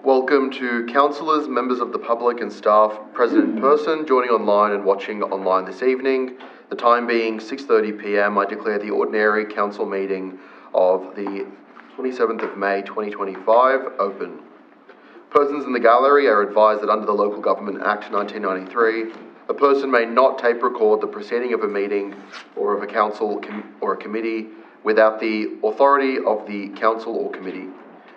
Welcome to councillors, members of the public and staff present in person, joining online and watching online this evening. The time being 6:30 p.m, I declare the ordinary council meeting of the 27th of May 2025 open. Persons in the gallery are advised that under the Local Government Act 1993, a person may not tape record the proceeding of a meeting or of a council or a committee without the authority of the council or committee.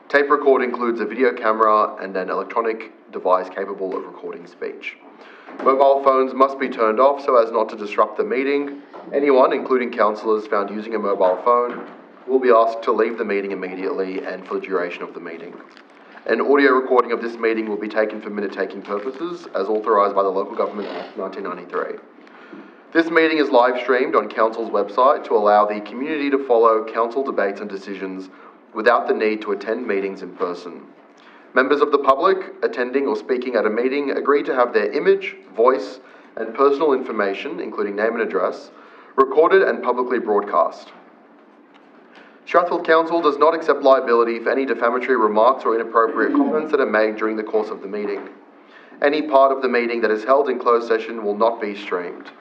Tape record includes a video camera and an electronic device capable of recording speech. Mobile phones must be turned off so as not to disrupt the meeting. Anyone, including councillors, found using a mobile phone will be asked to leave the meeting immediately and for the duration of the meeting. An audio recording of this meeting will be taken for minute-taking purposes as authorised by the Local Government Act 1993. This meeting is live streamed on Council's website to allow the community to follow Council debates and decisions without the need to attend meetings in person. Members of the public attending or speaking at a meeting agree to have their image, voice, and personal information, including name and address, recorded and publicly broadcast. Strathfield Council does not accept liability for any defamatory remarks or inappropriate comments that are made during the course of the meeting. Any part of the meeting that is held in closed session will not be streamed.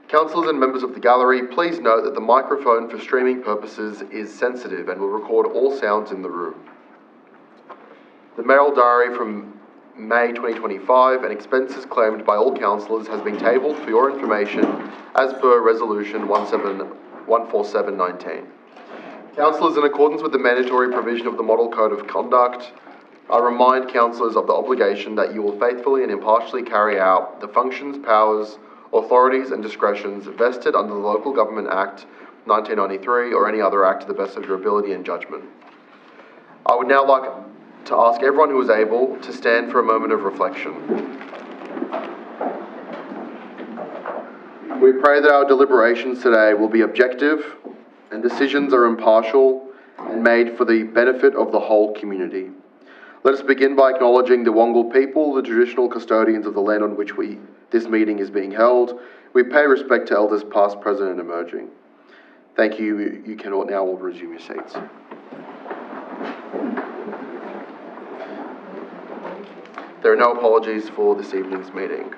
Councillors and members of the gallery, please note that the microphone for streaming purposes is sensitive and will record all sounds in the room. The mayoral diary from May 2025 and expenses claimed by all councillors has been tabled for your information as per Resolution 14719. Councillors, in accordance with the mandatory provision of the Model Code of Conduct, I remind councillors of the obligation that you will faithfully and impartially carry out the functions, powers, authorities and discretions vested under the Local Government Act 1993 or any other act to the best of your ability and judgment. I would now like to ask everyone who is able to stand for a moment of reflection. We pray that our deliberations today will be objective and decisions are impartial and made for the benefit of the whole community. Let us begin by acknowledging the Wongal people, the traditional custodians of the land on which this meeting is being held. We pay respect to elders past, present and emerging. Thank you. You can now all resume your seats. There are no apologies for this evening's meeting.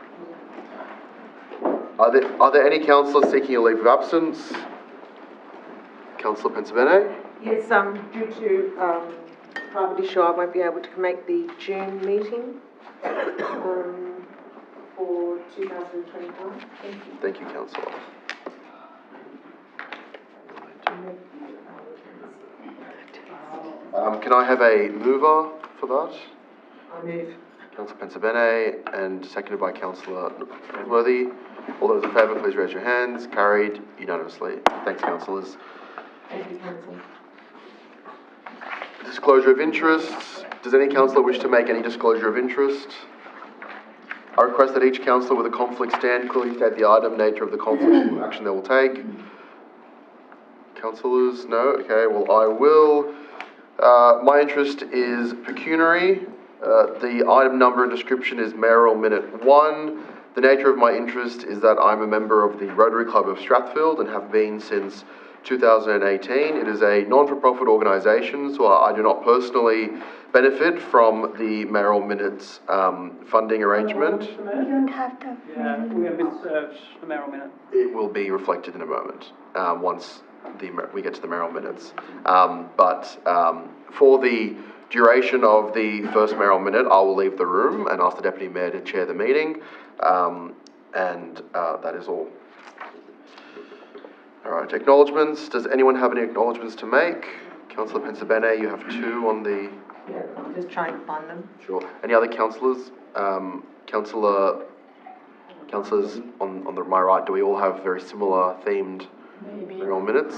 Are there any councillors seeking a leave of absence? Councillor Pensabene? Yes, due to private issue, I won't be able to make the June meeting for 2025. Thank you. Thank you, councillor. Can I have a mover for that? I move. Councillor Pensabene, and seconded by Councillor Worthy. All those in favour, please raise your hands. Carried unanimously. Thanks, councillors. Thank you, councillor. Disclosure of interests. Does any councillor wish to make any disclosure of interest? I request that each councillor with a conflict stand clearly state the item, nature of the conflict, and what action they will take. Councillors, no? Okay, well I will. My interest is pecuniary. The item number and description is Mayoral Minute 1. The nature of my interest is that I'm a member of the Rotary Club of Strathfield and have been since 2018. It is a non-for-profit organisation, so I do not personally benefit from the Mayoral Minutes funding arrangement. You don't have to. Yeah, we have been served the Mayoral Minute. It will be reflected in a moment once we get to the Mayoral Minutes. But for the duration of the first Mayoral Minute, I will leave the room and ask the Deputy Mayor to chair the meeting. That is all. All right, acknowledgements. Does anyone have any acknowledgements to make? Councillor Pensabene, you have two on the... Yeah, I'm just trying to find them. Sure. Any other councillors? Councillors on my right, do we all have very similar themed Mayoral Minutes?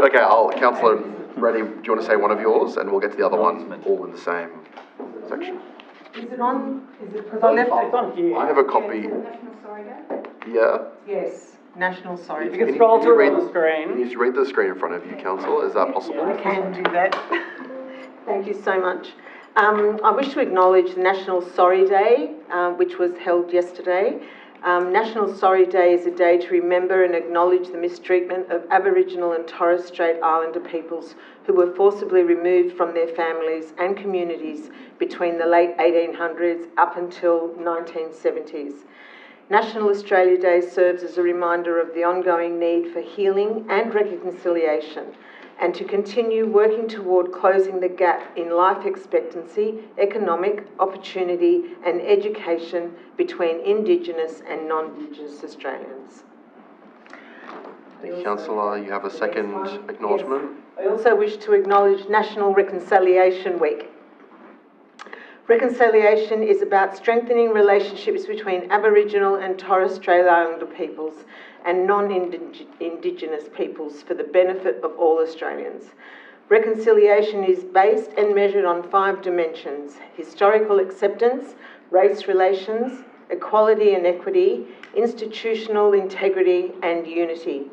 Okay, Councillor Reddy, do you want to say one of yours? And we'll get to the other one all in the same section. Is it on? Is it because I left it? It's on here. I have a copy. National Sorry Day? Yeah? Yes, National Sorry. You can scroll through on the You screen. need to read the screen in front of you, Councillor. Is that possible? I can do that. Thank you so much. I wish to acknowledge the National Sorry Day, which was held yesterday. National Sorry Day is a day to remember and acknowledge the mistreatment of Aboriginal and Torres Strait Islander peoples who were forcibly removed from their families and communities between the late 1800s up until 1970s. National Australia Day serves as a reminder of the ongoing need for healing and reconciliation, and to continue working toward closing the gap in life expectancy, economic opportunity and education between Indigenous and non-Indigenous Australians. Thank you, Councillor. You have a second acknowledgement? Yes. I also wish to acknowledge National Reconciliation Week. Reconciliation is about strengthening relationships between Aboriginal and Torres Strait Islander peoples and non-Indigenous peoples for the benefit of all Australians. Reconciliation is based and measured on 5 dimensions: historical acceptance, race relations, equality and equity, institutional integrity and unity.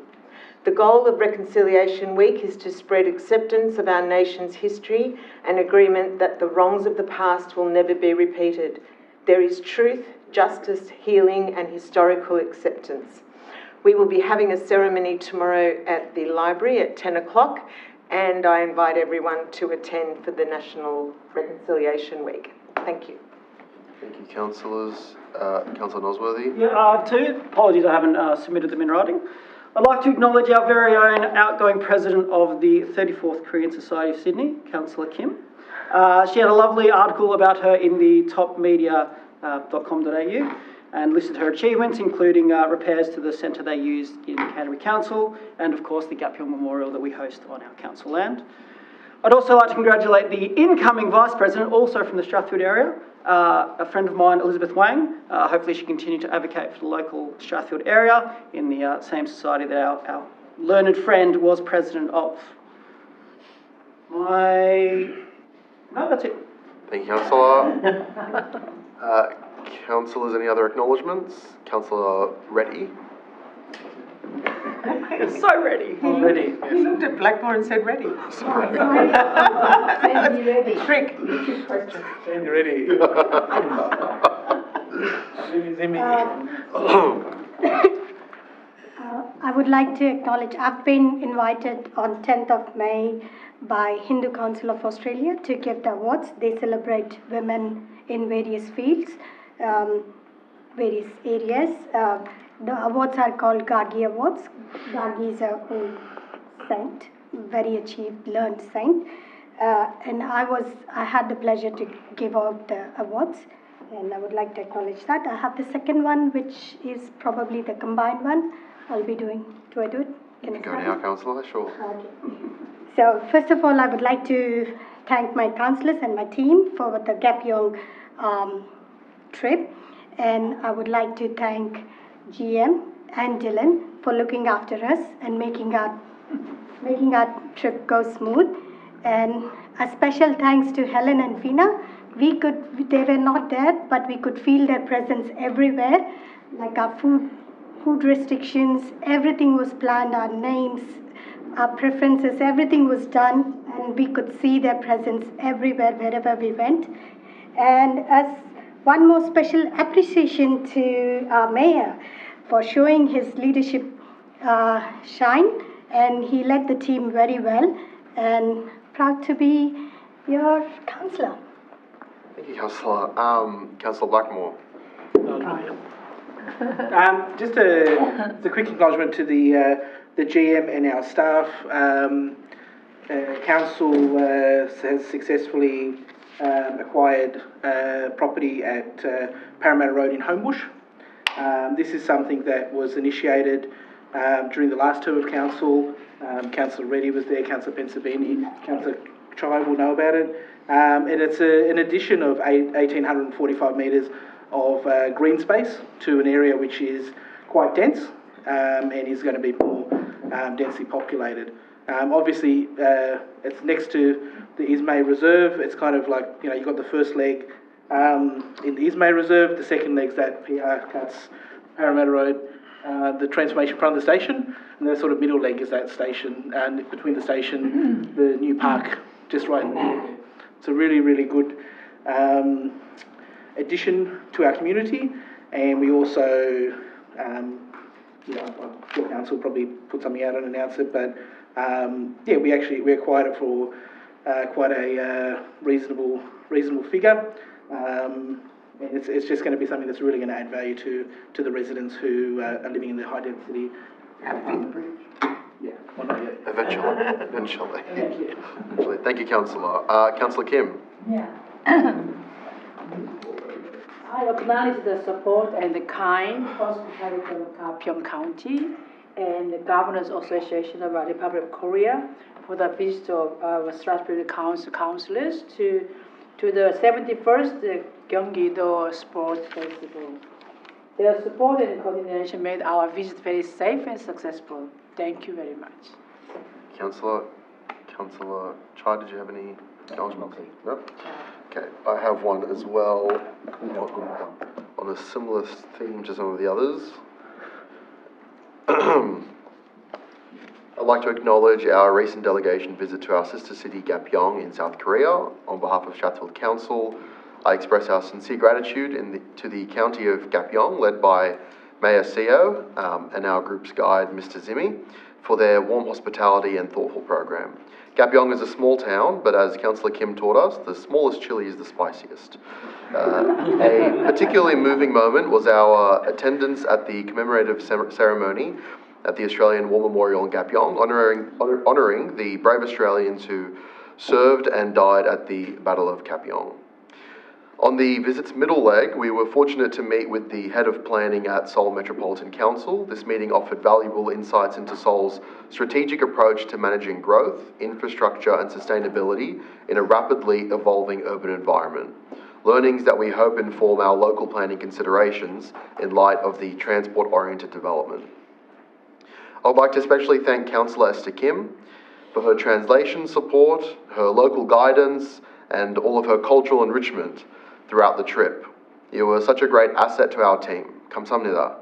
The goal of Reconciliation Week is to spread acceptance of our nation's history and agreement that the wrongs of the past will never be repeated. There is truth, justice, healing and historical acceptance. We will be having a ceremony tomorrow at the library at 10 o'clock, and I invite everyone to attend for the National Reconciliation Week. Thank you. Thank you, councillors. Councillor Nosworthy? Yeah, two. Apologies, I haven't submitted them in writing. I'd like to acknowledge our very own outgoing president of the 34th Korean Society of Sydney, Councillor Kim. She had a lovely article about her in the topmedia.com.au and listed her achievements, including repairs to the centre they used in Canterbury Council and, of course, the Gap Hill Memorial that we host on our council land. I'd also like to congratulate the incoming Vice President, also from the Strathfield area, a friend of mine, Elizabeth Wang. Hopefully she continue to advocate for the local Strathfield area in the same society that our learned friend was president of. No, that's it. Thank you, councillor. Councillors, any other acknowledgements? Councillor Reddy? So ready. Ready. He looked at Blackmore and said ready. Sorry. Ready. Trick. Question. Ready. I would like to acknowledge I've been invited on 10th of May by Hindu Council of Australia to give the awards. They celebrate women in various fields, various areas. The awards are called Gargi Awards. Gargi is a old saint, very achieved, learned saint. And I had the pleasure to give out the awards, and I would like to acknowledge that. I have the second one, which is probably the combined one. I'll be doing. Do I do it? Can I Go start? now, councillor, sure. Okay. So first of all, I would like to thank my councillors and my team for the Gap Young trip, and I would like to thank GM and Dylan for looking after us and making our trip go smooth. And a special thanks to Helen and Fina. They were not there, but we could feel their presence everywhere. Like our food restrictions, everything was planned, our names, our preferences, everything was done, and we could see their presence everywhere, wherever we went. And as one more special appreciation to our mayor for showing his leadership shine, and he led the team very well, and proud to be your councillor. Thank you, councillor. Councillor Blackmore? Just a quick acknowledgement to the GM and our staff. Council has successfully acquired property at Parramatta Road in Homebush. This is something that was initiated during the last term of council. Councillor Reddy was there, Councillor Pensabini, Councillor Chai will know about it. And it's an addition of 1,845 metres of green space to an area which is quite dense and is going to be more densely populated. Obviously, it's next to the Ismay Reserve. It's kind of like, you've got the first leg in the Ismay Reserve, the second leg's that PR cuts Parramatta Road, the transformation front of the station, and the sort of middle leg is that station, and between the station, the new park, just right in there. It's a really, really good addition to our community, And we also, I'm sure council will probably put something out and announce it, but we acquired it for quite a reasonable figure. And it's just going to be something that's really going to add value to the residents who are living in the high density. Yeah, well, not yet. Eventually. Thank you, Councillor. Councillor Kim. Yeah. I acknowledge the support and the kind hospitality of Gapyeong County and the Governors Association of the Republic of Korea for the visit of Strasbourg Council councillors to the 71st Gyeonggi-do Sports Festival. Their support and coordination made our visit very safe and successful. Thank you very much. Councillor Chai, did you have any acknowledgements? No? Okay, I have one as well on a similar theme to some of the others. I'd like to acknowledge our recent delegation visit to our sister city Gapyeong in South Korea. On behalf of Strathfield Council, I express our sincere gratitude to the County of Gapyeong, led by Mayor Seo and our group's guide, Mr. Zimi, for their warm hospitality and thoughtful program. Gapyeong is a small town, but as Councillor Kim taught us, the smallest chili is the spiciest. A particularly moving moment was our attendance at the commemorative ceremony at the Australian War Memorial in Gapyeong, honouring the brave Australians who served and died at the Battle of Gapyeong. On the visit's middle leg, we were fortunate to meet with the head of planning at Seoul Metropolitan Council. This meeting offered valuable insights into Seoul's strategic approach to managing growth, infrastructure and sustainability in a rapidly evolving urban environment. Learnings that we hope inform our local planning considerations in light of the transport-oriented development. I would like to especially thank Councillor Esther Kim for her translation support, her local guidance, and all of her cultural enrichment throughout the trip. You were such a great asset to our team. Kamsahamnida.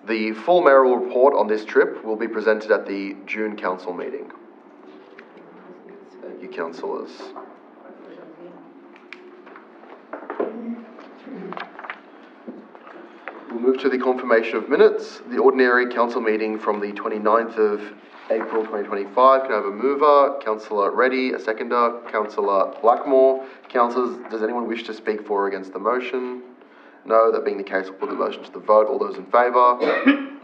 The full mayoral report on this trip will be presented at the June council meeting. Thank you, councillors. We'll move to the confirmation of minutes. The ordinary council meeting from the 29th of April 2025. Can I have a mover? Councillor Reddy, a seconder. Councillor Blackmore. Councillors, does anyone wish to speak for or against the motion? No, that being the case, we'll put the motion to the vote. All those in favour?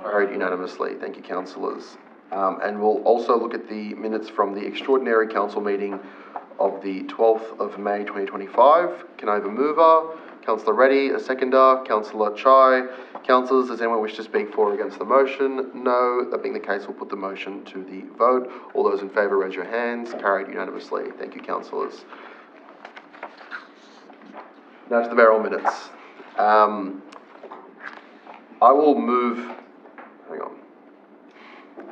Carried unanimously. Thank you, councillors. And we'll also look at the minutes from the extraordinary council meeting of the 12th of May 2025. Can I have a mover? Councillor Reddy, a seconder. Councillor Chai. Councillors, does anyone wish to speak for or against the motion? No, that being the case, we'll put the motion to the vote. All those in favour, raise your hands. Carried unanimously. Thank you, councillors. Now to the mayoral minutes. I will move, hang on,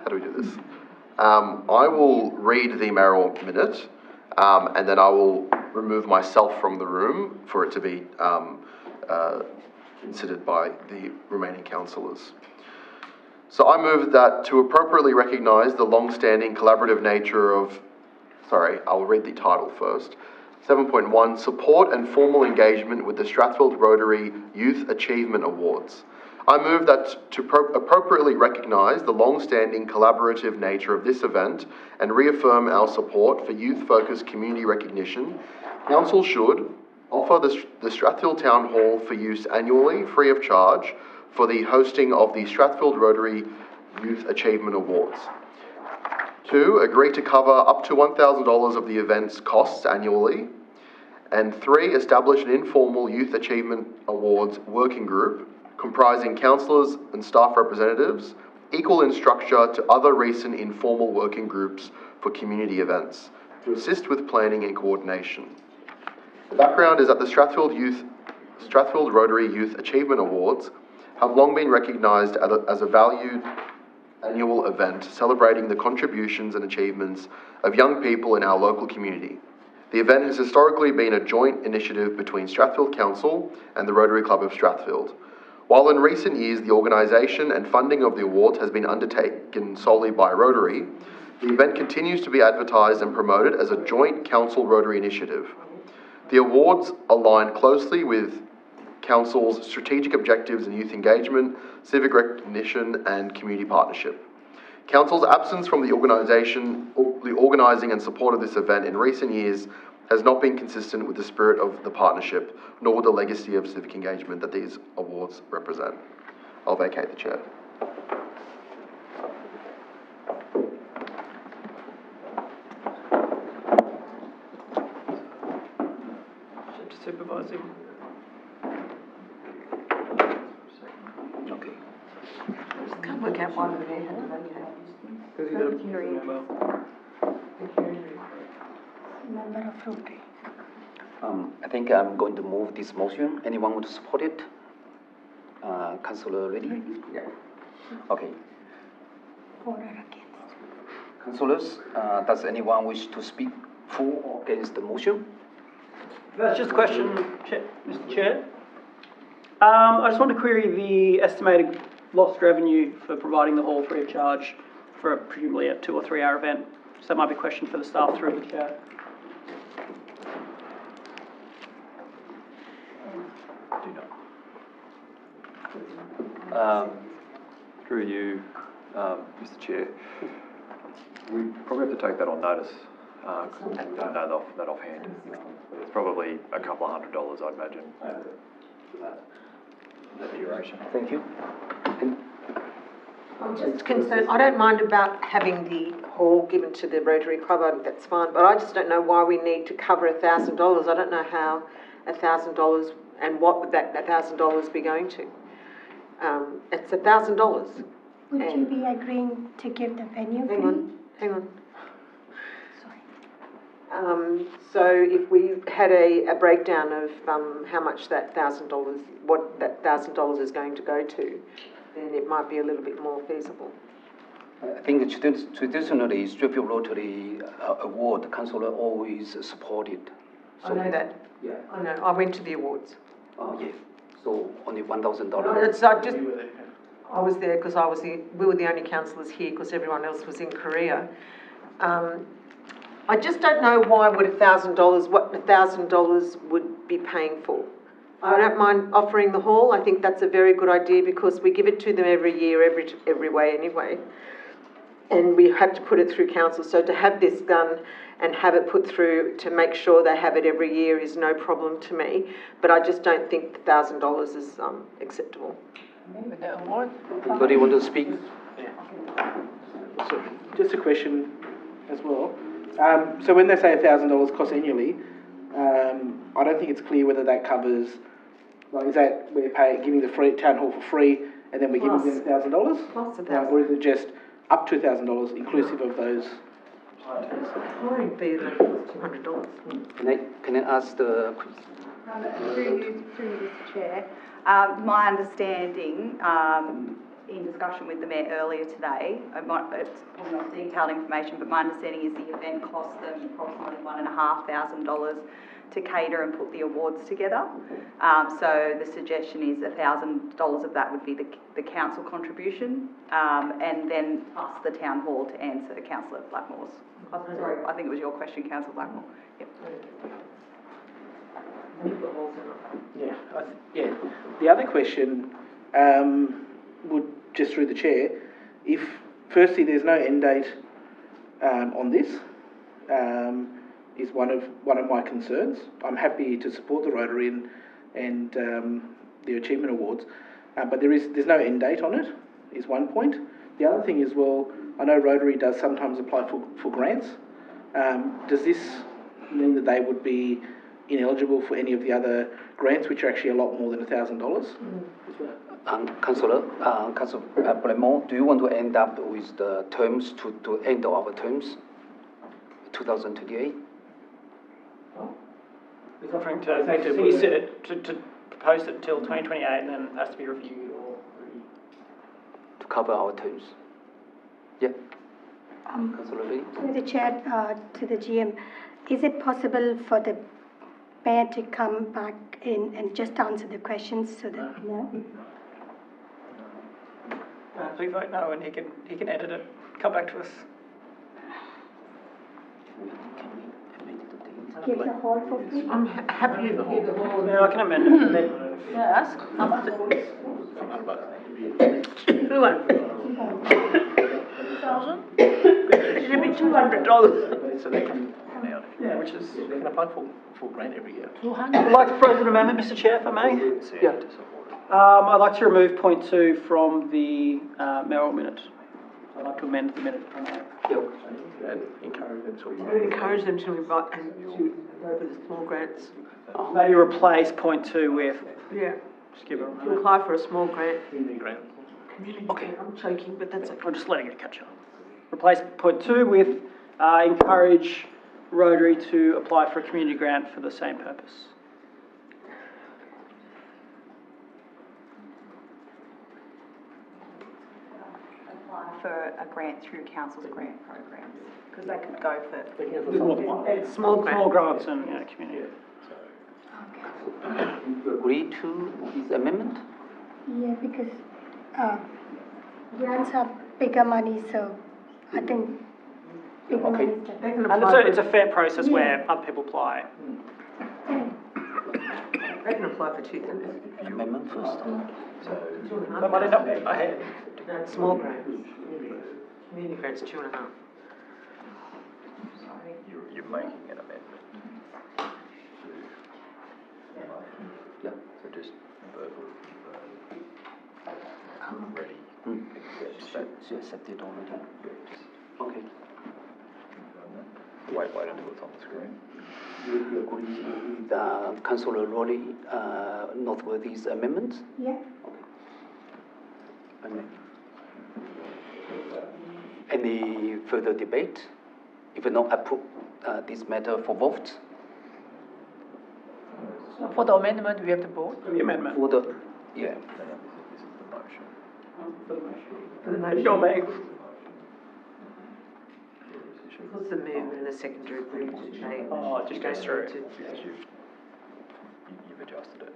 how do we do this? I will read the mayoral minute, and then I will remove myself from the room for it to be considered by the remaining councillors. So I move that to appropriately recognise the long-standing collaborative nature of, I'll read the title first. 7.1, support and formal engagement with the Strathfield Rotary Youth Achievement Awards. I move that to appropriately recognise the long-standing collaborative nature of this event and reaffirm our support for youth-focused community recognition. Council should offer the Strathfield Town Hall for use annually, free of charge, for the hosting of the Strathfield Rotary Youth Achievement Awards. 2, agree to cover up to $1,000 of the event's costs annually. And 3, establish an informal Youth Achievement Awards working group comprising councillors and staff representatives, equal in structure to other recent informal working groups for community events, to assist with planning and coordination. The background is that the Strathfield Rotary Youth Achievement Awards have long been recognised as a valued annual event celebrating the contributions and achievements of young people in our local community. The event has historically been a joint initiative between Strathfield Council and the Rotary Club of Strathfield. While in recent years the organisation and funding of the awards has been undertaken solely by Rotary, the event continues to be advertised and promoted as a joint council Rotary initiative. The awards align closely with Council's strategic objectives in youth engagement, civic recognition and community partnership. Council's absence from the organising and support of this event in recent years has not been consistent with the spirit of the partnership, nor with the legacy of civic engagement that these awards represent. I'll vacate the chair. Supervising. Okay. Can't work out why the mayor had to vacate. Because he's a member. Member of Rotary. I think I'm going to move this motion. Anyone want to support it? Councillor Reddy? Yeah. Okay. For or against? Councillors, does anyone wish to speak for or against the motion? That's just a question, Mr. Chair. I just want to query the estimated lost revenue for providing the hall free of charge for presumably a 2 or 3 hour event. So that might be a question for the staff through the chair. Through you, Mr. Chair, we probably have to take that on notice. I don't know that offhand. It's probably a couple of $100, I'd imagine. That duration. Thank you. I'm just concerned, I don't mind about having the hall given to the Rotary Club, I think that's fine, but I just don't know why we need to cover $1,000. I don't know how $1,000 and what would that $1,000 be going to. It's $1,000. Would you be agreeing to give the venue fee? Hang on. Sorry. So if we had a breakdown of how much that $1,000, what that $1,000 is going to go to, then it might be a little bit more feasible. I think traditionally, Strathfield Rotary Award, Councillor always supported. So, I know that. Yeah. I know. I went to the awards. Oh, yeah. So only $1,000. It's I was there because we were the only councillors here because everyone else was in Korea. I just don't know why what $1,000 would be paying for. I don't mind offering the hall. I think that's a very good idea because we give it to them every year, every way anyway. And we have to put it through council. So to have this done and have it put through to make sure they have it every year is no problem to me. But I just don't think $1,000 is acceptable. Anybody want to speak? So, just a question as well. So when they say $1,000 cost annually, I don't think it's clear whether that covers, like, is that we're giving the town hall for free and then we're giving them $1,000? Plus $1,000. Or is it just up to $1,000 inclusive of those? Hiring fee is $200. Can I ask the... Through you, Mr. Chair, my understanding, in discussion with the Mayor earlier today, it's probably not detailed information, but my understanding is the event cost them approximately $1,500 to cater and put the awards together. So the suggestion is $1,000 of that would be the council contribution, and then plus the town hall to answer Councillor Blackmore's. Sorry, I think it was your question, Councillor Blackmore. Yep. Yeah. The other question would, just through the chair, if firstly there's no end date on this, is one of my concerns. I'm happy to support the Rotary and the Achievement Awards, but there's no end date on it, is one point. The other thing is, well, I know Rotary does sometimes apply for grants. Does this mean that they would be ineligible for any of the other grants, which are actually a lot more than $1,000? Councillor Blackmore, do you want to end up with the terms to end our terms, 2028? He's offering to cease it, to propose it until 2028 and then it has to be reviewed or... To cover our terms. Yeah. Councillor Lee? To the chair, to the GM, is it possible for the mayor to come back in and just answer the questions so that we know? Please vote no, and he can edit it. Come back to us. Give the hall for free? I'm happy to give the hall. Yeah, I can amend it. Can I ask? How much? Who won? 2,000? It'll be $200. So they can, Yeah, which is. They can apply for grant every year. 200? I'd like to propose an amendment, Mr Chair, if I may. yeah. I'd like to remove point 2 from the mayoral minute. I'd like to amend the minute. And encourage them to apply. Encourage them to invite and to go for the small grants. Maybe replace point 2 with, Yeah, just give it to a apply for a small grant. Community grant. Okay. I'm choking, but that's okay. I'm just letting it catch up. Replace point 2 with encourage Rotary to apply for a community grant for the same purpose. Apply for a grant through council's grant programs, because they could go for. Small grant. Small grants and community. You agree to this amendment? Yeah, because grants are bigger money, so I think bigger money is better. They can And apply it's a fair process where other people apply. They can apply for 2,000. Amendment first. That might end up ahead. No, small grants. Community grants, 2.5. You're making an amendment. Yeah. So just verbal, ready, accept that. She accepted already. Okay. Wait until it's on the screen. You agree with Councillor Rowley, Northworthy's amendment? Yeah. Okay. Any further debate? If not, I put this matter for vote. For the amendment, we have to vote. The amendment. For the, yeah. This is the motion. For the motion. Your make. Because the movement and the secondary group, they. Oh, it just goes through. Because you've adjusted it.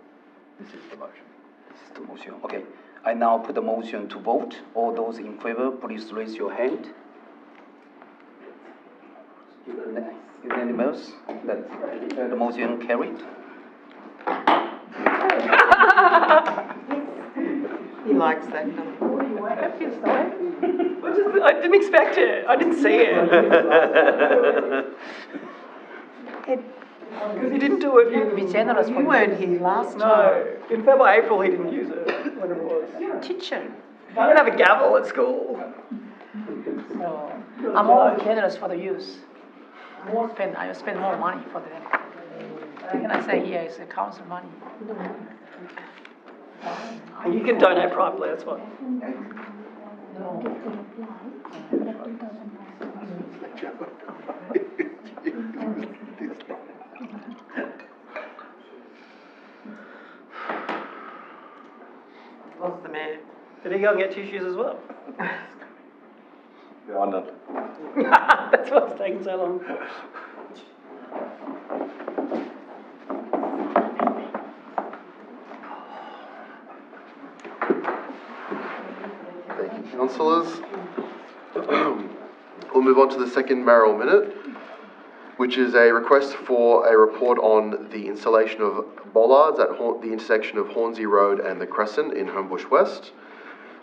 This is the motion. This is the motion. Okay. I now put the motion to vote. All those in favor, please raise your hand. Unanimous. That the motion carried. He likes that, doesn't he? I didn't expect it. I didn't see it. Because he didn't do it. Be generous. You weren't here last time. No. In February, April, he didn't use it. When it was. You're a teacher. I don't have a gavel at school. So I'm always generous for the youth. I spend more money for them. What can I say here? It's a council money. You can donate privately, that's what. What's the mayor? Did he go and get tissues as well? Yeah, I'm done. That's why it's taking so long. Thank you, councillors. We'll move on to the second mayoral minute, which is a request for a report on the installation of bollards at the intersection of Hornsey Road and the Crescent in Homebush West.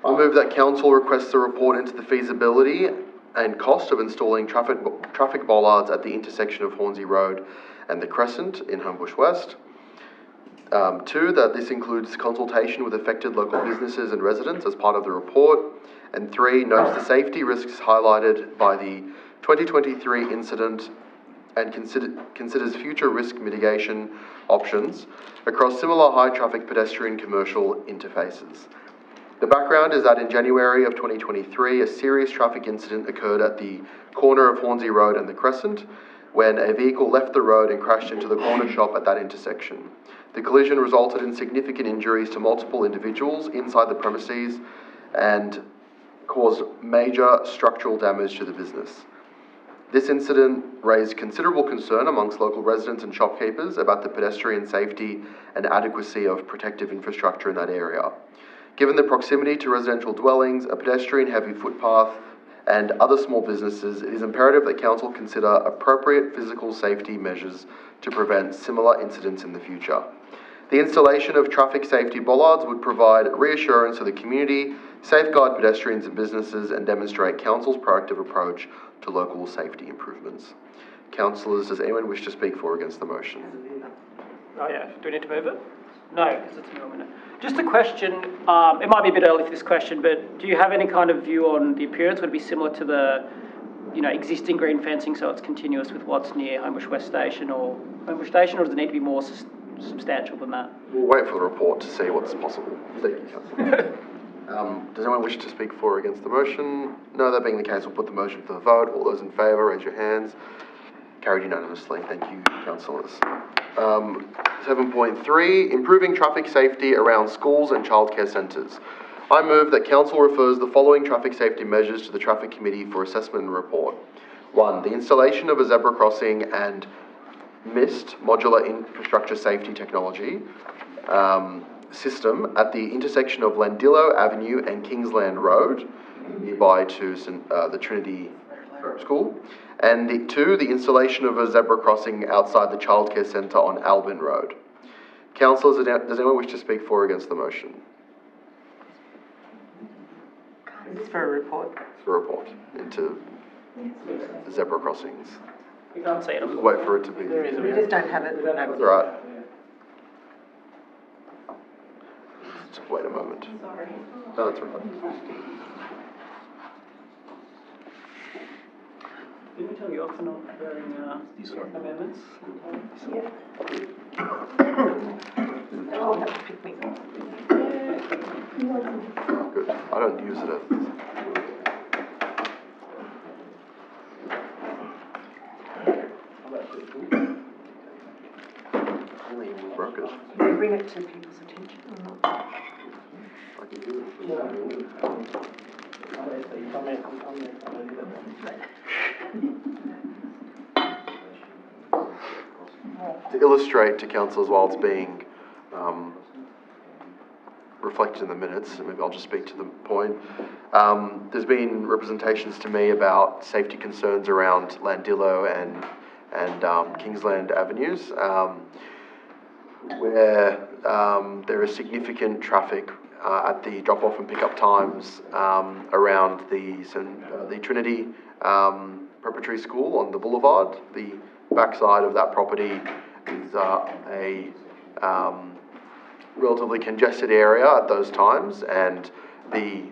I move that council requests a report into the feasibility and cost of installing traffic bollards at the intersection of Hornsey Road and the Crescent in Homebush West. 2, that this includes consultation with affected local businesses and residents as part of the report. And 3, notes the safety risks highlighted by the 2023 incident and considers future risk mitigation options across similar high-traffic pedestrian commercial interfaces. The background is that in January of 2023, a serious traffic incident occurred at the corner of Hornsey Road and the Crescent when a vehicle left the road and crashed into the corner shop at that intersection. The collision resulted in significant injuries to multiple individuals inside the premises and caused major structural damage to the business. This incident raised considerable concern amongst local residents and shopkeepers about the pedestrian safety and adequacy of protective infrastructure in that area. Given the proximity to residential dwellings, a pedestrian-heavy footpath, and other small businesses, it is imperative that council consider appropriate physical safety measures to prevent similar incidents in the future. The installation of traffic safety bollards would provide reassurance to the community, safeguard pedestrians and businesses, and demonstrate council's proactive approach to local safety improvements. Councillors, does anyone wish to speak for or against the motion? Oh yeah, do we need to move it? No, because it's a minute. Just a question, it might be a bit early for this question, but do you have any kind of view on the appearance? Would it be similar to the, existing green fencing, so it's continuous with what's near Homebush West Station or does it need to be more substantial than that? We'll wait for the report to see what's possible. Thank you, Councillor. Does anyone wish to speak for or against the motion? No, that being the case, we'll put the motion to the vote. All those in favour, raise your hands. Carried unanimously. Thank you, councillors. 7.3, improving traffic safety around schools and childcare centres. I move that council refers the following traffic safety measures to the Traffic Committee for assessment and report. 1, the installation of a zebra crossing and MIST, modular infrastructure safety technology, system at the intersection of Landillo Avenue and Kingsland Road, nearby to the Trinity School. And 2, the installation of a zebra crossing outside the childcare centre on Albin Road. Councillors, does anyone wish to speak for or against the motion? It's for a report. For a report into zebra crossings. We can't see it. Wait for it to be. We just don't have it. That's all right. Just wait a moment. Sorry. No, that's all right. Didn't we tell you off for not preparing amendments? Yeah. I'll have to pick me up. Good. I don't use it as. Only we broke it. Can you bring it to people's attention or not? I can do it. To illustrate to councillors while it's being reflected in the minutes, maybe I'll just speak to the point. There's been representations to me about safety concerns around Landillo and Kingsland Avenues, where there is significant traffic at the drop-off and pick-up times around the Trinity Preparatory School on the boulevard. The backside of that property is a relatively congested area at those times, and the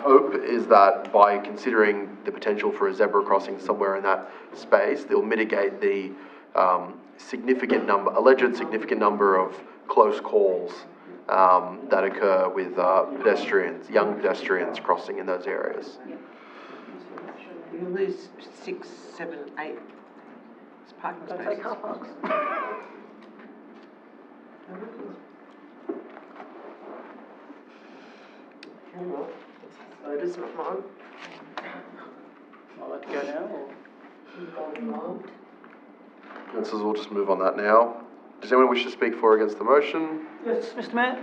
hope is that by considering the potential for a zebra crossing somewhere in that space, they'll mitigate the alleged significant number of close calls that occur with young pedestrians crossing in those areas. You lose 6, 7, 8 parking spaces. Don't say car parks. Vote is not mine. I'll let it go now, or? Councillors, we'll just move on that now. Does anyone wish to speak for or against the motion? Yes, Mr. Mayor.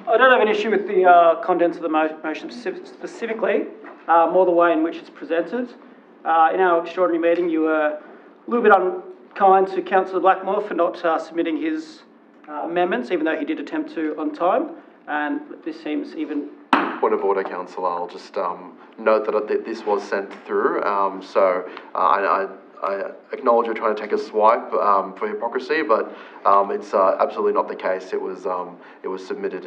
I don't have an issue with the contents of the motion specifically, more the way in which it's presented. In our extraordinary meeting, you were a little bit unkind to Councillor Blackmore for not submitting his amendments, even though he did attempt to on time, and this seems even... Point of order, Councillor. I'll just note that this was sent through, so I acknowledge you're trying to take a swipe for hypocrisy, but it's absolutely not the case. It was submitted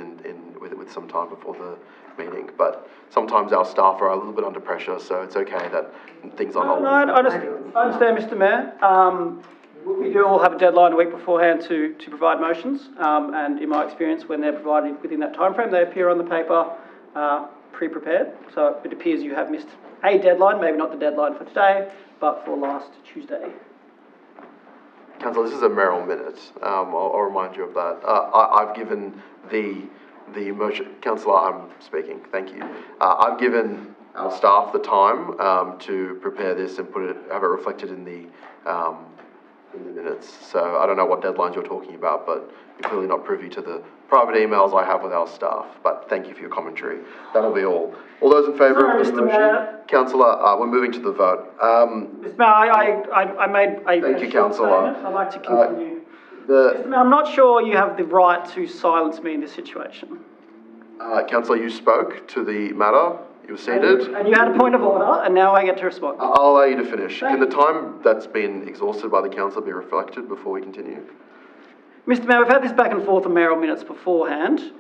with some time before the meeting, but sometimes our staff are a little bit under pressure, so it's okay that things are not... No, I understand, Mr. Mayor. We do all have a deadline a week beforehand to provide motions, and in my experience, when they're provided within that timeframe, they appear on the paper pre-prepared. So it appears you have missed a deadline, maybe not the deadline for today, but for last Tuesday. Councillor, this is a Merrill minute. I'll remind you of that. I've given the motion... Councillor, I'm speaking. Thank you. I've given our staff the time to prepare this and have it reflected in the minutes. So I don't know what deadlines you're talking about, but you're clearly not privy to the private emails I have with our staff. But thank you for your commentary. That'll be all. All those in favour of the motion? Councillor, we're moving to the vote. Mr. Mayor, I made a thank you, short Councillor. statement. I'd like to continue. The, Now, I'm not sure you have the right to silence me in this situation. Councillor, you spoke to the matter. You were seated. And you had a point of order, and now I get to respond. I'll allow you to finish. Thank Can the time that's been exhausted by the council be reflected before we continue? Mr. Mayor, we've had this back and forth on mayoral minutes beforehand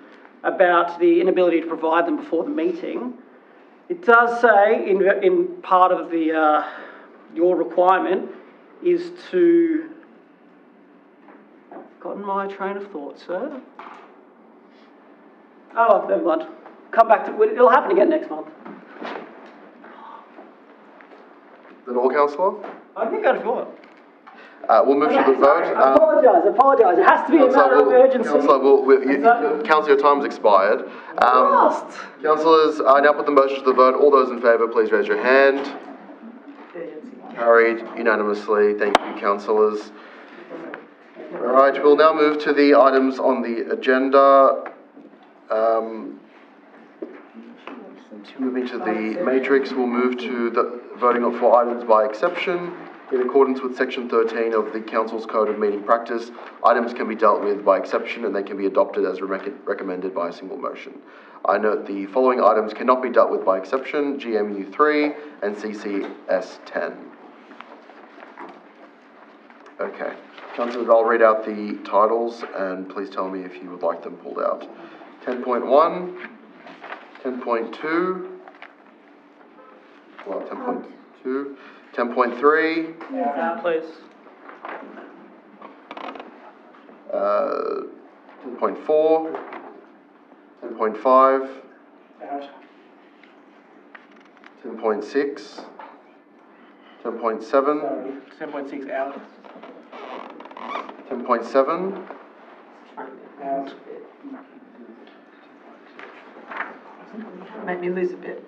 about the inability to provide them before the meeting. It does say in part of the your requirement is to. I've gotten my train of thought, sir. Oh, never mind. Come back to it. It'll happen again next month. Is that all, councillor? I can go if you want. We'll move to the vote. I apologise. It has to be a matter of urgency. Councillor, your time's expired. Councillors, I now put the motion to the vote. All those in favour, please raise your hand. Carried unanimously. Thank you, councillors. All right, we'll now move to the items on the agenda. Moving to the matrix, we'll move to the voting for items by exception. In accordance with Section 13 of the Council's Code of Meeting Practice, items can be dealt with by exception and they can be adopted as recommended by a single motion. I note the following items cannot be dealt with by exception: GMU 3 and CCS 10. Okay. Councillors, I'll read out the titles and please tell me if you would like them pulled out. 10.1, 10.2, well, 10.2, 10.3, Please. 10.4, 10.5, 10.6, 10.7, 10.6 out. 10.7, Out. Make me lose a bit.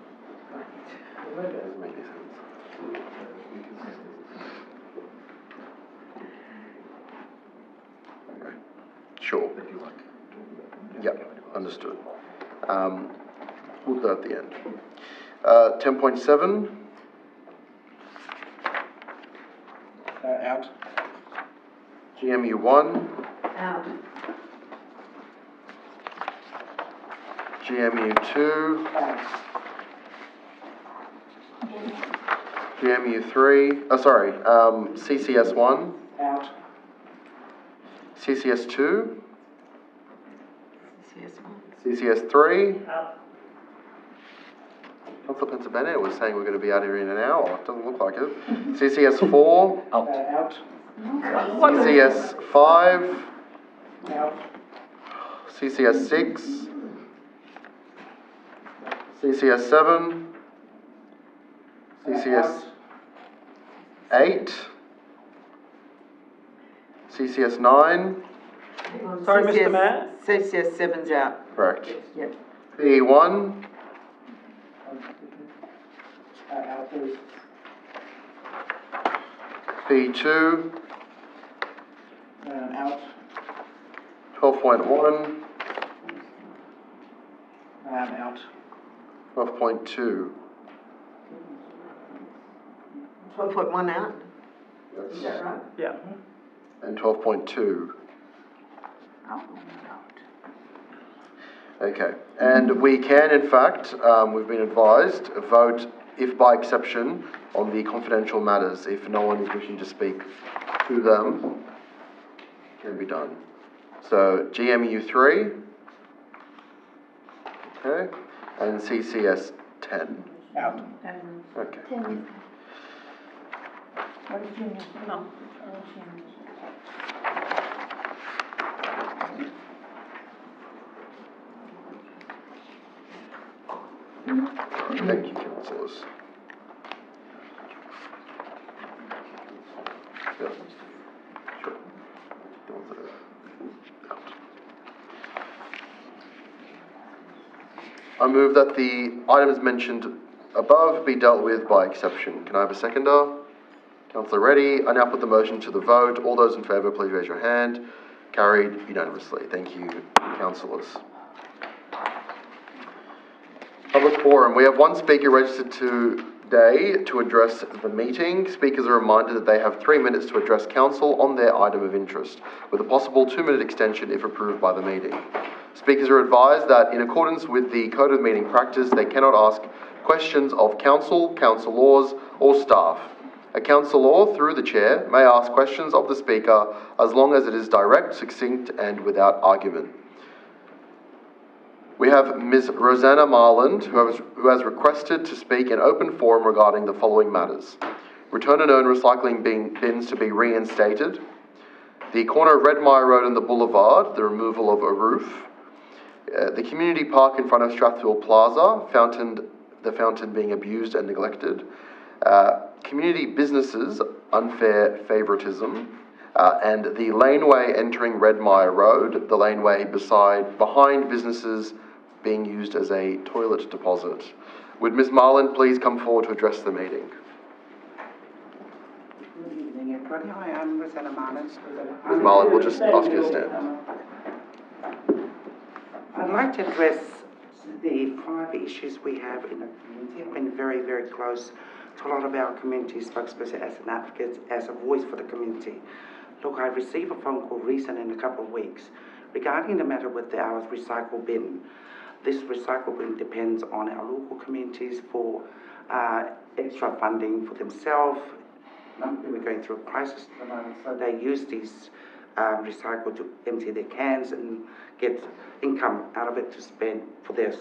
Sure. Yep, understood. We'll do that at the end. 10.7, Out. GMU 1, Out. GMU 2, GMU 3, CCS 1, Out. CCS 2, CS1. CCS 3. Councillor Pennsylvania was saying we're going to be out here in an hour. It doesn't look like it. CCS 4, Out. CCS 5, Out. CCS 6, CCS 7, CCS 8, CCS 9, Sorry, Mr. Mayor. CCS 7's out. correct. Yep. P1, Out, please. P2, Out. 12.1, Out. 12.2. 12.1 out. Is that right? Yeah. And 12.2. Okay, and we can, in fact, we've been advised, vote, if by exception, on the confidential matters. If no one is wishing to speak to them, can be done. So, GMU 3, okay, and CCS 10. Out. Okay. Thank you, councillors. Yeah. Sure. The ones that are out. I move that the items mentioned above be dealt with by exception. Can I have a seconder? Councillor Reddy, I now put the motion to the vote. All those in favour, please raise your hand. Carried unanimously. Thank you, councillors. Public forum. We have one speaker registered to day to address the meeting. Speakers are reminded that they have 3 minutes to address council on their item of interest, with a possible 2-minute extension if approved by the meeting. Speakers are advised that in accordance with the Code of Meeting Practice, they cannot ask questions of council, councillors or staff. A councillor, through the chair, may ask questions of the speaker as long as it is direct, succinct and without argument. We have Ms. Rosanna Marland, who has requested to speak in open forum regarding the following matters: return and earn recycling bins to be reinstated, the corner of Redmire Road and the Boulevard, the removal of a roof, the community park in front of Strathfield Plaza, the fountain being abused and neglected, community businesses, unfair favouritism, and the laneway entering Redmire Road, the laneway behind businesses being used as a toilet deposit. Would Ms. Marland please come forward to address the meeting? Good evening, everybody. Hi, I'm Rosanna Marland. Ms. Marland, we'll just ask you to stand. I'd like to address the 5 issues we have in the community. I've been very, very close to a lot of our community spokesperson as an advocate, as a voice for the community. Look, I received a phone call recently in a couple of weeks regarding the matter with our recycle bin. This recycle bin depends on our local communities for extra funding for themselves. We're going through a crisis at the moment, so they use these recycle to empty their cans and get income out of it to spend for their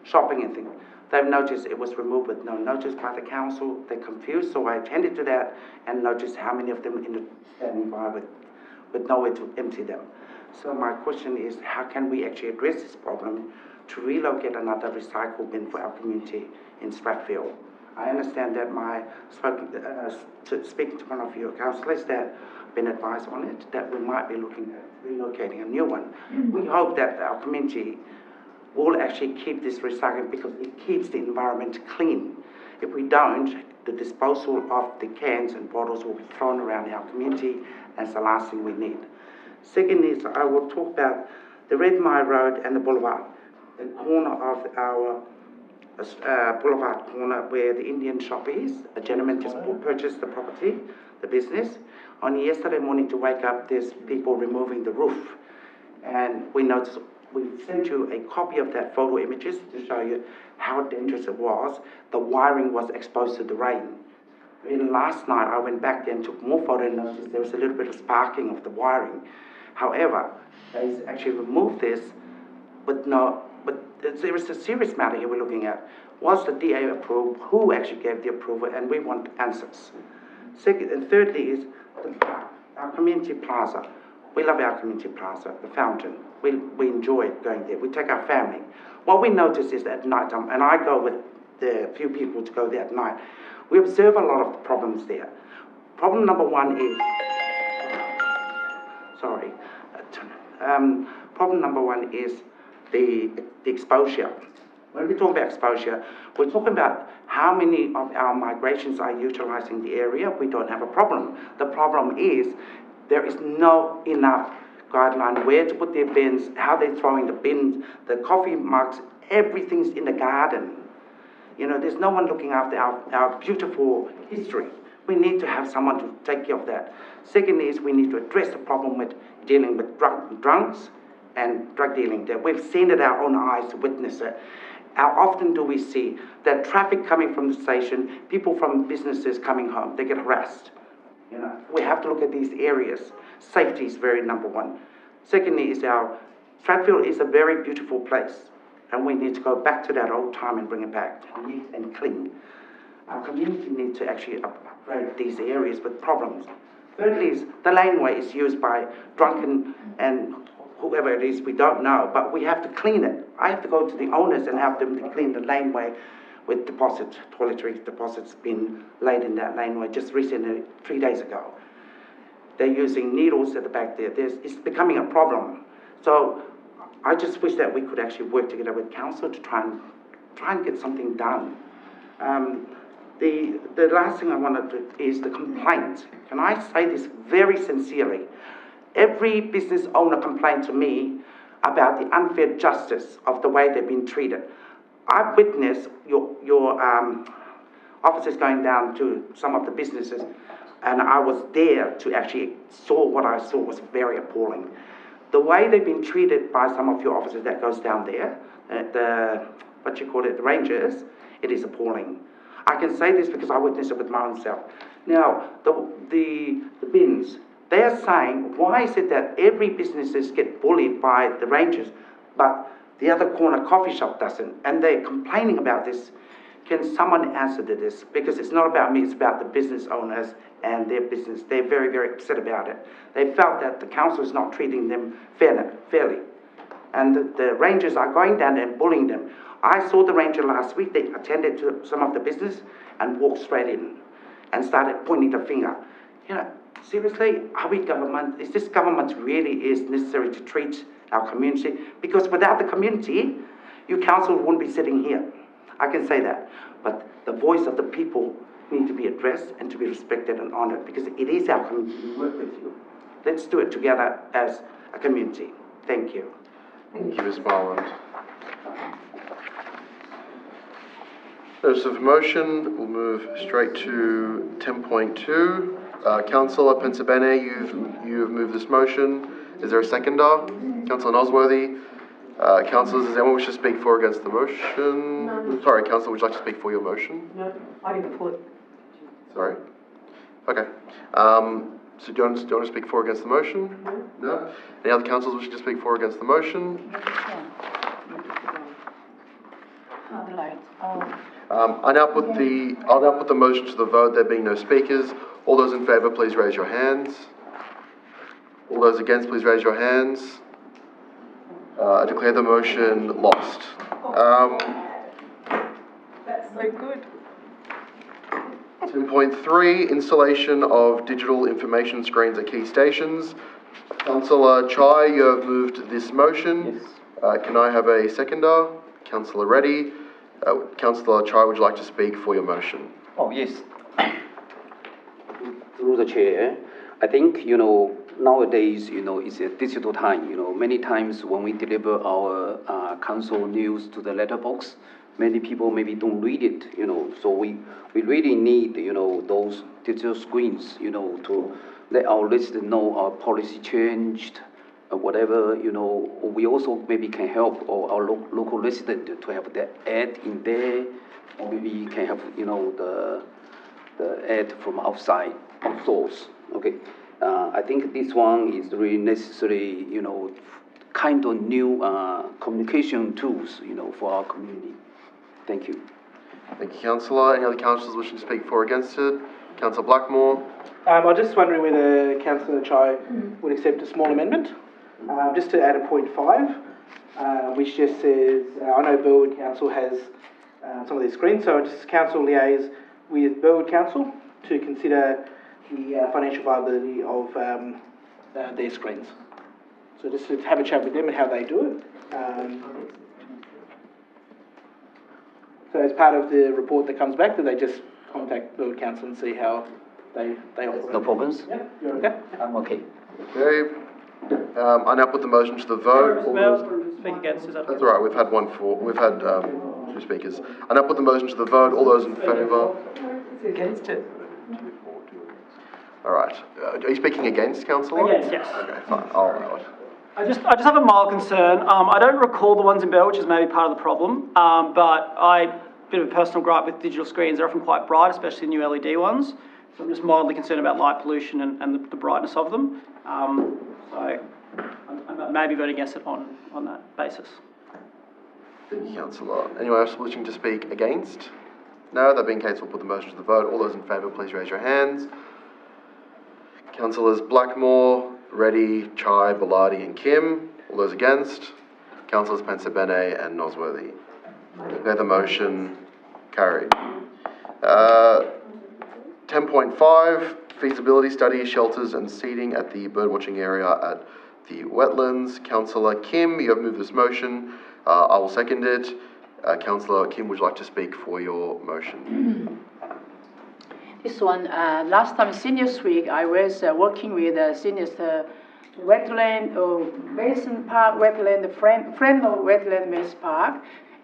shopping and things. They've noticed it was removed with no notice by the council. They're confused, so I attended to that and noticed how many of them standing by with nowhere to empty them. So my question is, how can we actually address this problem to relocate another recycle bin for our community in Strathfield? I understand that speaking to one of your councillors that been advised on it, that we might be looking at relocating a new one. We hope that our community will actually keep this recycling because it keeps the environment clean. If we don't, the disposal of the cans and bottles will be thrown around our community, and it's the last thing we need. Second is, I will talk about the Redmire Road and the Boulevard, the corner of our Boulevard corner where the Indian shop is. A gentleman just purchased the property, the business. Only yesterday morning to wake up, there's people removing the roof. And we noticed, we sent you a copy of that photo images to show you how dangerous it was. The wiring was exposed to the rain. Then last night I went back there and took more photos and noticed there was a little bit of sparking of the wiring. However, they actually removed this but there is a serious matter here we're looking at. Was the DA approved? Who actually gave the approval? And we want answers. Second and thirdly is our community plaza. We love our community plaza, the fountain. We enjoy going there. We take our family. What we notice is at night time, and I go with the few people to go there at night, we observe a lot of problems there. Problem number one is, problem number one is the exposure. When we talk about exposure, we're talking about how many of our migrations are utilising the area. We don't have a problem. The problem is there is no enough guideline where to put their bins, how they're throwing the bins, the coffee mugs, everything's in the garden. You know, there's no one looking after our beautiful history. We need to have someone to take care of that. Secondly is we need to address the problem with dealing with drunks and drug dealing. That we've seen it our own eyes, witness it. How often do we see that traffic coming from the station, people from businesses coming home, they get harassed? You know, we have to look at these areas. Safety is very number one. Secondly is Strathfield is a very beautiful place, and we need to go back to that old time and bring it back, neat and clean. Our community needs to actually upgrade these areas with problems. Thirdly is the laneway is used by drunken and whoever it is, we don't know, but we have to clean it. I have to go to the owners and have them to clean the laneway with toiletries deposits been laid in that laneway just recently, 3 days ago. They're using needles at the back there. It's becoming a problem. So I just wish that we could actually work together with council to try and get something done. The last thing I want to do is the complaint. Can I say this very sincerely? Every business owner complained to me about the unfair justice of the way they've been treated. I've witnessed your officers going down to some of the businesses, and I was there to actually saw what I saw was very appalling. The way they've been treated by some of your officers that goes down there, the rangers, it is appalling. I can say this because I witnessed it with my own self. Now, the bins, they are saying, why is it that every businesses get bullied by the rangers, but the other corner coffee shop doesn't? And they're complaining about this. Can someone answer to this? Because it's not about me, it's about the business owners and their business. They're very, very upset about it. They felt that the council is not treating them fairly. And the rangers are going down there and bullying them. I saw the ranger last week. They attended to some of the business and walked straight in and started pointing the finger. You know, seriously, are we government? Is this government really is necessary to treat our community? Because without the community, your council wouldn't be sitting here. I can say that. But the voice of the people need to be addressed and to be respected and honoured, because it is our community. We work with you. Let's do it together as a community. Thank you. Thank you, Ms. Marland. Notice of motion, we'll move straight to 10.2. Councillor Pensabene, you've moved this motion. Is there a seconder? Councillor Nosworthy. Councillors, does anyone wish to speak for or against the motion? No. Sorry, Councillor, would you like to speak for your motion? No, I didn't pull it. Sorry? Okay. So do you want to speak for or against the motion? No. Any other councillors wishing to speak for or against the motion? I'll now put the motion to the vote, there being no speakers. All those in favour, please raise your hands. All those against, please raise your hands. I declare the motion lost. That's so good. 10.3, installation of digital information screens at key stations. Councillor Chai, you have moved this motion. Yes. Can I have a seconder? Councillor Reddy. Councillor Chai, would you like to speak for your motion? Oh, yes. Through the chair, I think, nowadays, it's a digital time, many times when we deliver our council news to the letterbox, many people maybe don't read it, so we really need, those digital screens, to let our listeners know our policy changed, or whatever, we also maybe can help our local resident to have the ad in there, or maybe can have, the ad from outside, outsource, okay? I think this one is really necessary, kind of new communication tools, for our community. Thank you. Thank you, Councillor. Any other councillors wishing to speak for or against it? Councillor Blackmore. I'm just wondering whether Councillor Chai would accept a small amendment, just to add a point 5, which just says, I know Burwood Council has some of these screens, so just council liaise with Burwood Council to consider the financial viability of their screens. So just to have a chat with them and how they do it. So as part of the report that comes back, do they just contact Burwood Council and see how they operate? No problems? Yeah, you're okay? I'm okay. Okay. I now put the motion to the vote. Speak against, is that okay? That's all right. We've had 2 speakers. I now put the motion to the vote. All those in favour? Against it. All right. Are you speaking against, Councillor? Against, yes. Okay, fine. I'll allow it. I just have a mild concern. I don't recall the ones in Bell, which is maybe part of the problem, but bit of a personal gripe with digital screens. They're often quite bright, especially the new LED ones. So I'm just mildly concerned about light pollution and the brightness of them. So I'm maybe voting against it on that basis. Thank you, Councillor. Anyone else wishing to speak against? No, that being the case, we'll put the motion to the vote. All those in favour, please raise your hands. Councillors Blackmore, Reddy, Chai, Bellardi and Kim. All those against? Councillors Pensabene and Nosworthy. Declare the motion carried. 10.5, feasibility study, shelters and seating at the birdwatching area at the wetlands. Councillor Kim, you have moved this motion. I will second it. Councillor Kim, would you like to speak for your motion? This one, last time Seniors Week, I was working with seniors wetland, Mason Park wetland, friend of wetland Mason Park,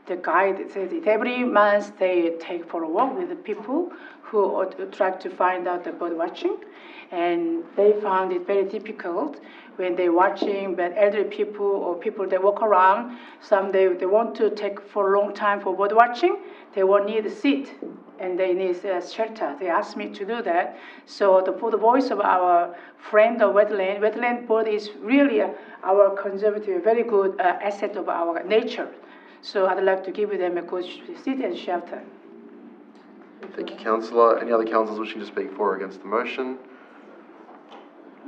the guide says that every month they take for a walk with the people who try to find out the bird watching, and they found it very difficult when they're watching, but elderly people or people that walk around, some they want to take for a long time for bird watching, they will need a seat and they need shelter. They asked me to do that. So for the voice of our friend of wetland bird is really our conservative, very good asset of our nature. So I'd like to give them a good seat and shelter. Thank you, Councillor. Any other councillors wishing to speak for or against the motion?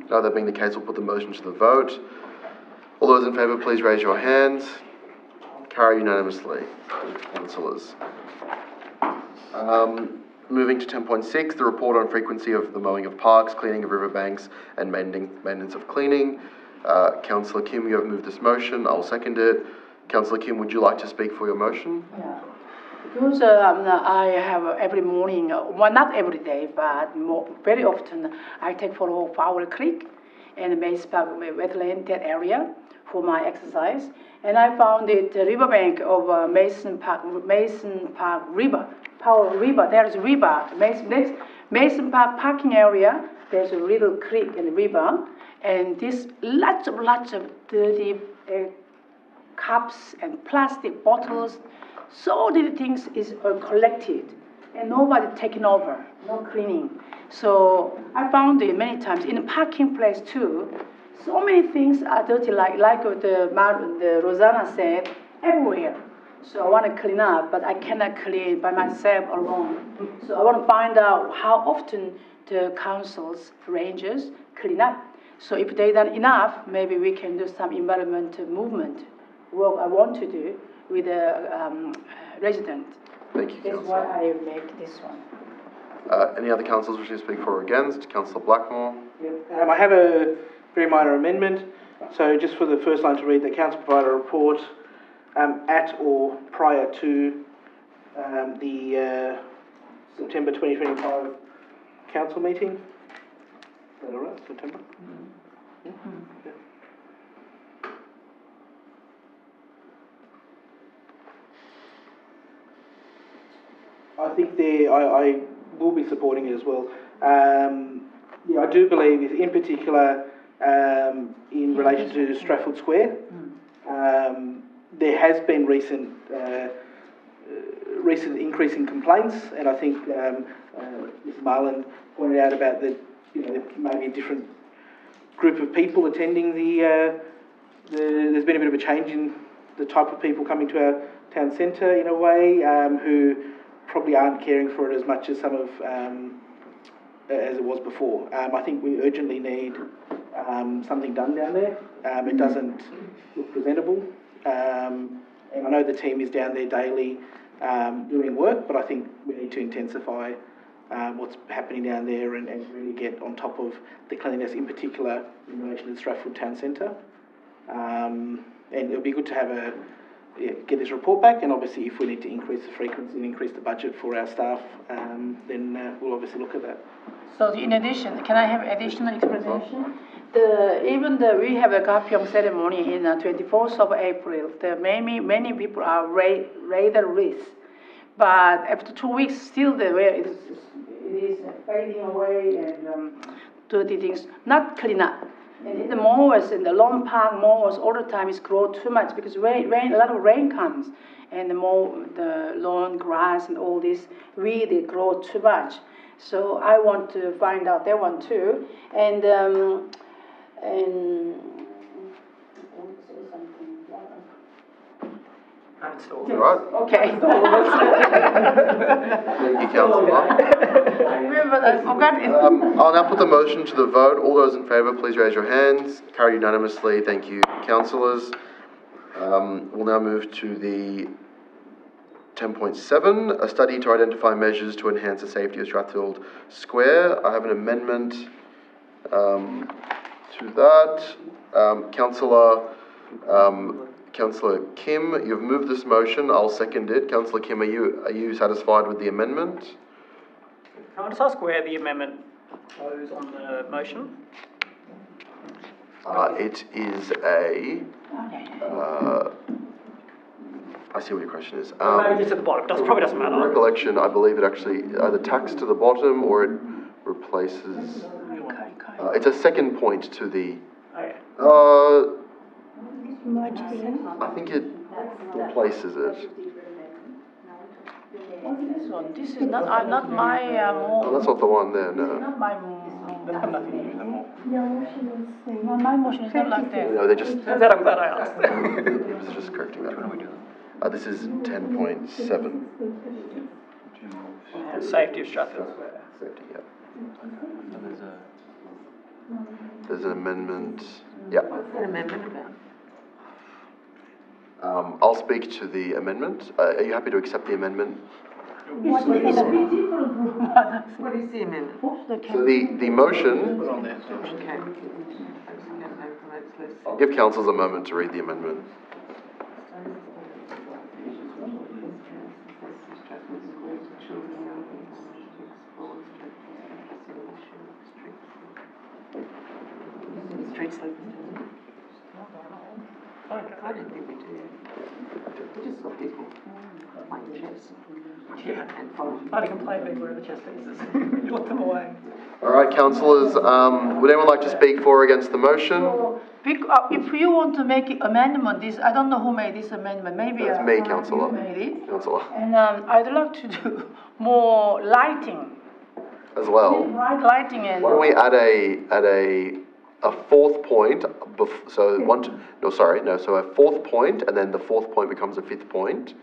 No, that being the case, we'll put the motion to the vote. All those in favour, please raise your hands. Carry unanimously, councillors. Moving to 10.6, the report on frequency of the mowing of parks, cleaning of riverbanks, and maintenance of cleaning. Councillor Kim, you have moved this motion. I'll second it. Councillor Kim, would you like to speak for your motion? Yeah. Because I have every morning, well, not every day, but very often, I take for Fowl Creek and Mace Park wetland, that area, for my exercise. And I found it riverbank of Mason Park River, Powell River. There's a river, Mason Park parking area. There's a little creek and river, and this lots of dirty cups and plastic bottles. So many things is collected, and nobody taking over, no cleaning. So I found it many times in the parking place too. So many things are dirty, like the Rosanna said, everywhere. So I want to clean up, but I cannot clean by myself alone. So I want to find out how often the councils, rangers, clean up. So if they done enough, maybe we can do some environmental movement work I want to do with a resident. Thank you, That's Councillor. why I make this one. Any other councillors wishing to speak for or against? Councillor Blackmore. I have a very minor amendment. So just for the first line to read, the council provide a report at or prior to the September 2025 council meeting. Is that all right, September? Mm-hmm. Yeah. I think I will be supporting it as well. Yeah, I do believe, in particular, in relation to Stratford Square, there has been recent increase in complaints, and I think Ms. Marlin pointed out about the, there may be a different group of people attending there's been a bit of a change in the type of people coming to our town centre in a way, who probably aren't caring for it as much as some of as it was before. I think we urgently need something done down there. It doesn't look presentable, and I know the team is down there daily doing work, but I think we need to intensify what's happening down there and really get on top of the cleanliness, in particular in relation to the Stratford Town Centre. And it would be good to have get this report back, and obviously if we need to increase the frequency and increase the budget for our staff, then we'll obviously look at that. So in addition, can I have additional explanation? We have a Gapyeong ceremony in 24th of April. Many people are rather risk, but after 2 weeks, still it is fading away and dirty things, not clean up. And in the malls, in the lawn park malls, all the time it's grow too much because a lot of rain comes, and the lawn grass and all this weed, they grow too much. So I want to find out that one too, and Right. okay. Thank you, Councillor. I remember, I forgot it. I'll now put the motion to the vote. All those in favour, please raise your hands. Carry unanimously. Thank you, councillors. We'll now move to the 10.7, a study to identify measures to enhance the safety of Strathfield Square. I have an amendment to that. Councillor Kim, you've moved this motion. I'll second it. Councillor Kim, are you satisfied with the amendment? Can I just ask where the amendment goes on the motion? It is a I see what your question is. Maybe just at the bottom, probably doesn't matter. Recollection, I believe it actually either tacks to the bottom or it replaces. It's a second point to the. I think it replaces it. This one, this is not, not my, Oh, that's not the one there, no. not my, no, my motion is not like that. No, they're just. That I'm glad I asked. It's just correcting that. This is 10.7. Safety of Strathfield. Safety, yeah. There's an amendment, yeah. What's that amendment about? I'll speak to the amendment. Are you happy to accept the amendment? What is the amendment? So the motion, Okay. I'll give councillors a moment to read the amendment. Street sleeping. I didn't think we did. We just got people playing chess. And following. I can play big wherever chess pieces. You look them away. All right, councillors, would anyone like to speak for or against the motion? If you want to make amendment, this, I don't know who made this amendment, maybe. That's me, councillor. You made it. Councillor. And I'd like to do more lighting. As well. Bright lighting and. Why don't we add a fourth point, so so a fourth point, and then the fourth point becomes a fifth point,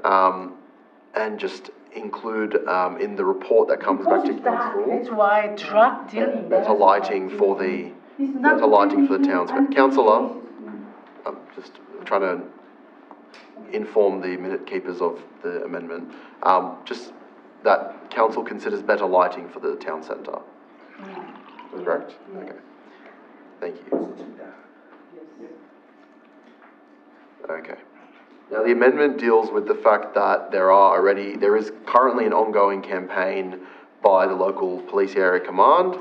and just include in the report that comes back to council. That's why drug dealing. Better lighting for the towns. Councillor, I'm just trying to inform the minute keepers of the amendment. Just that council considers better lighting for the town centre. Correct? Okay. Thank you. Okay. Now, the amendment deals with the fact that there is currently an ongoing campaign by the local police area command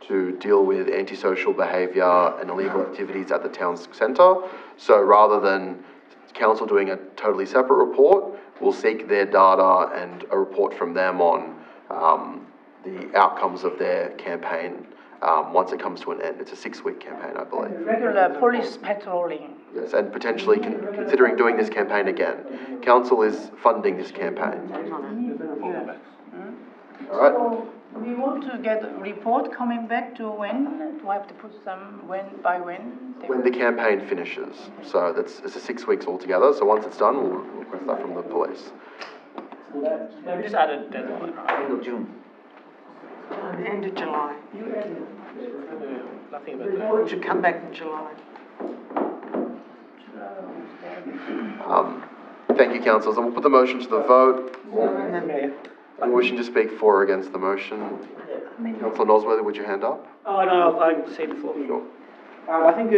to deal with antisocial behaviour and illegal activities at the town centre. So rather than council doing a totally separate report, we'll seek their data and a report from them on the outcomes of their campaign once it comes to an end. It's a 6-week campaign, I believe. Regular police patrolling. Yes, and potentially considering doing this campaign again. Council is funding this campaign. All right. So we want to get a report coming back to when? Do I have to put some by when? When the campaign finishes. So it's a 6 weeks altogether. So once it's done, we'll request that from the police. Maybe just add a deadline, right? End of June. End of July. Nothing about The that. report should come back in July. Thank you, councillors. And we'll put the motion to the vote. Anyone wishing to speak for or against the motion? Councillor Nosworthy, would you hand up? Oh, no, I see the floor. Sure. I think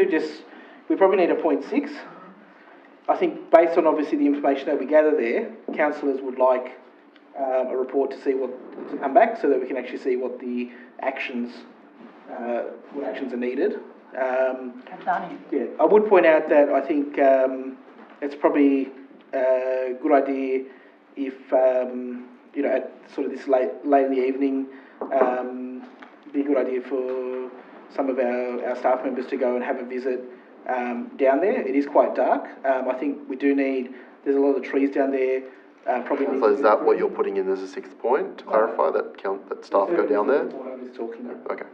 we probably need a point 6. I think based on obviously the information that we gather there, councillors would like a report to see to come back so that we can actually see what the actions are needed. I've done it. Yeah, I would point out that I think it's probably a good idea if at sort of this late in the evening, be a good idea for some of our staff members to go and have a visit down there. It is quite dark. I think we do need. There's a lot of trees down there. So is that what you're putting in as a 6th point, to clarify that staff go down there? What I was talking about. Okay.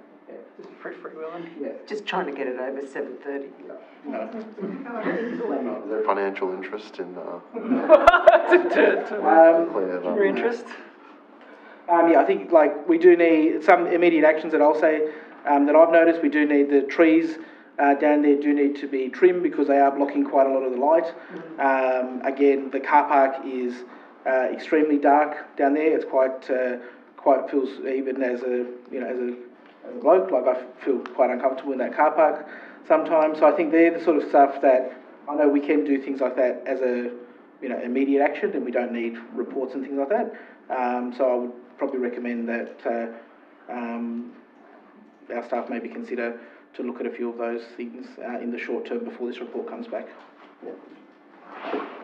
Free willing. Yeah. Just trying to get it over 7:30. Is there financial interest in Your interest? I think we do need some immediate actions that I'll say that I've noticed. We do need the trees down there do need to be trimmed because they are blocking quite a lot of the light. Again, the car park is extremely dark down there. It's quite feels, even as a bloke, like I feel quite uncomfortable in that car park sometimes. So I think they're the sort of stuff that I know we can do things like that as a immediate action, and we don't need reports and things like that. So I would probably recommend that our staff maybe consider to look at a few of those things in the short term before this report comes back. Yeah.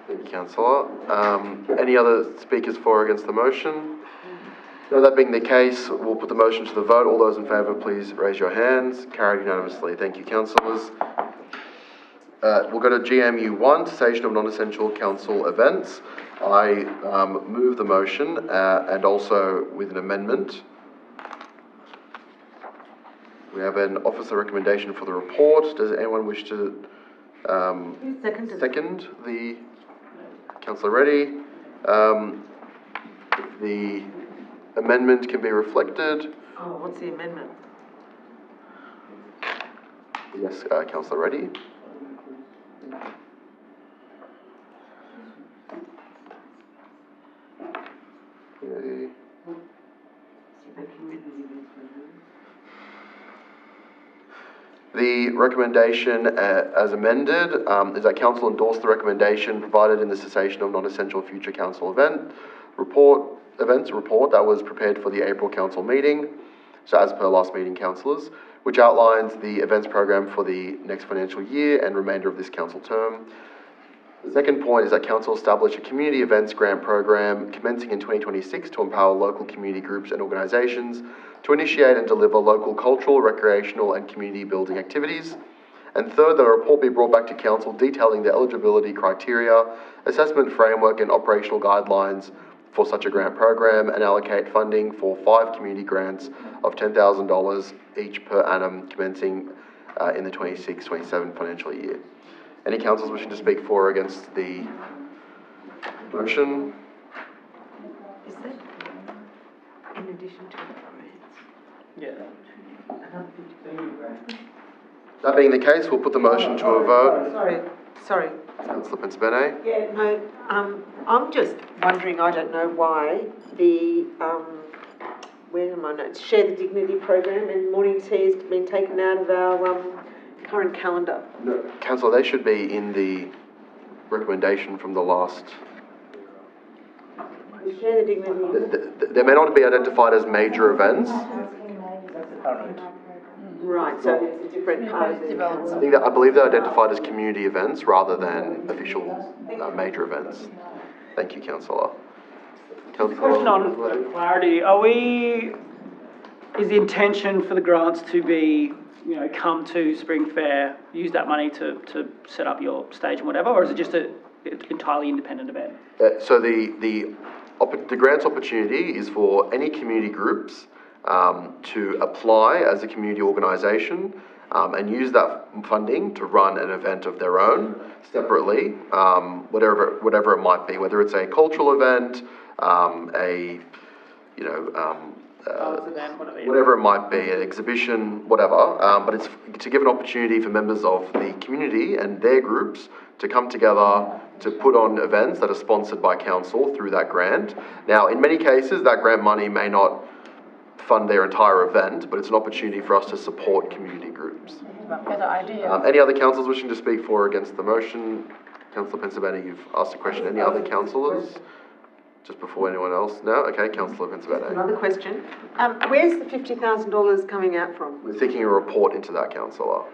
Thank you, councillor. Any other speakers for or against the motion? No, that being the case, we'll put the motion to the vote. All those in favour, please raise your hands. Carried unanimously. Thank you, councillors. We'll go to GMU 1, cessation of non-essential council events. I move the motion and also with an amendment. We have an officer recommendation for the report. Does anyone wish to second the councillor Reddy? The amendment can be reflected. Oh, what's the amendment? Yes, councillor Reddy. Okay. The recommendation as amended is that council endorse the recommendation provided in the cessation of non-essential future council events report that was prepared for the April council meeting, so as per last meeting, councillors, which outlines the events program for the next financial year and remainder of this council term. The second point is that council establish a community events grant program commencing in 2026 to empower local community groups and organisations to initiate and deliver local cultural, recreational and community building activities. And third, that a report be brought back to council detailing the eligibility criteria, assessment framework and operational guidelines for such a grant program and allocate funding for 5 community grants of $10,000 each per annum commencing in the 26-27 financial year. Any councillors wishing to speak for or against the motion? Is that in addition to Yeah. That being the case, we'll put the motion to a vote. Sorry. Councillor Pensabene? Yeah, no, I'm just wondering, I don't know why, the, where are my notes? Share the Dignity program and morning tea has been taken out of our current calendar. No, councillor, they should be in the recommendation from the last. Share the Dignity. They may not be identified as major events. Right, so it's a different part of the I believe they're identified as community events rather than official major events. Thank you, councillor. Question on clarity, is the intention for the grants to be, come to Spring Fair, use that money to set up your stage and whatever, or is it just an entirely independent event? So the grants opportunity is for any community groups to apply as a community organisation and use that funding to run an event of their own separately, whatever it might be, whether it's a cultural event, whatever it might be, an exhibition, whatever. But it's to give an opportunity for members of the community and their groups to come together to put on events that are sponsored by council through that grant. Now, in many cases, that grant money may not fund their entire event, but it's an opportunity for us to support community groups. Better idea. Any other councillors wishing to speak for or against the motion? Councillor Pensabene, you've asked a question. Any other councillors? Just before anyone else? No? Okay, Councillor Pensabene. Another question. Where's the $50,000 coming out from? We're seeking a report into that, councillor.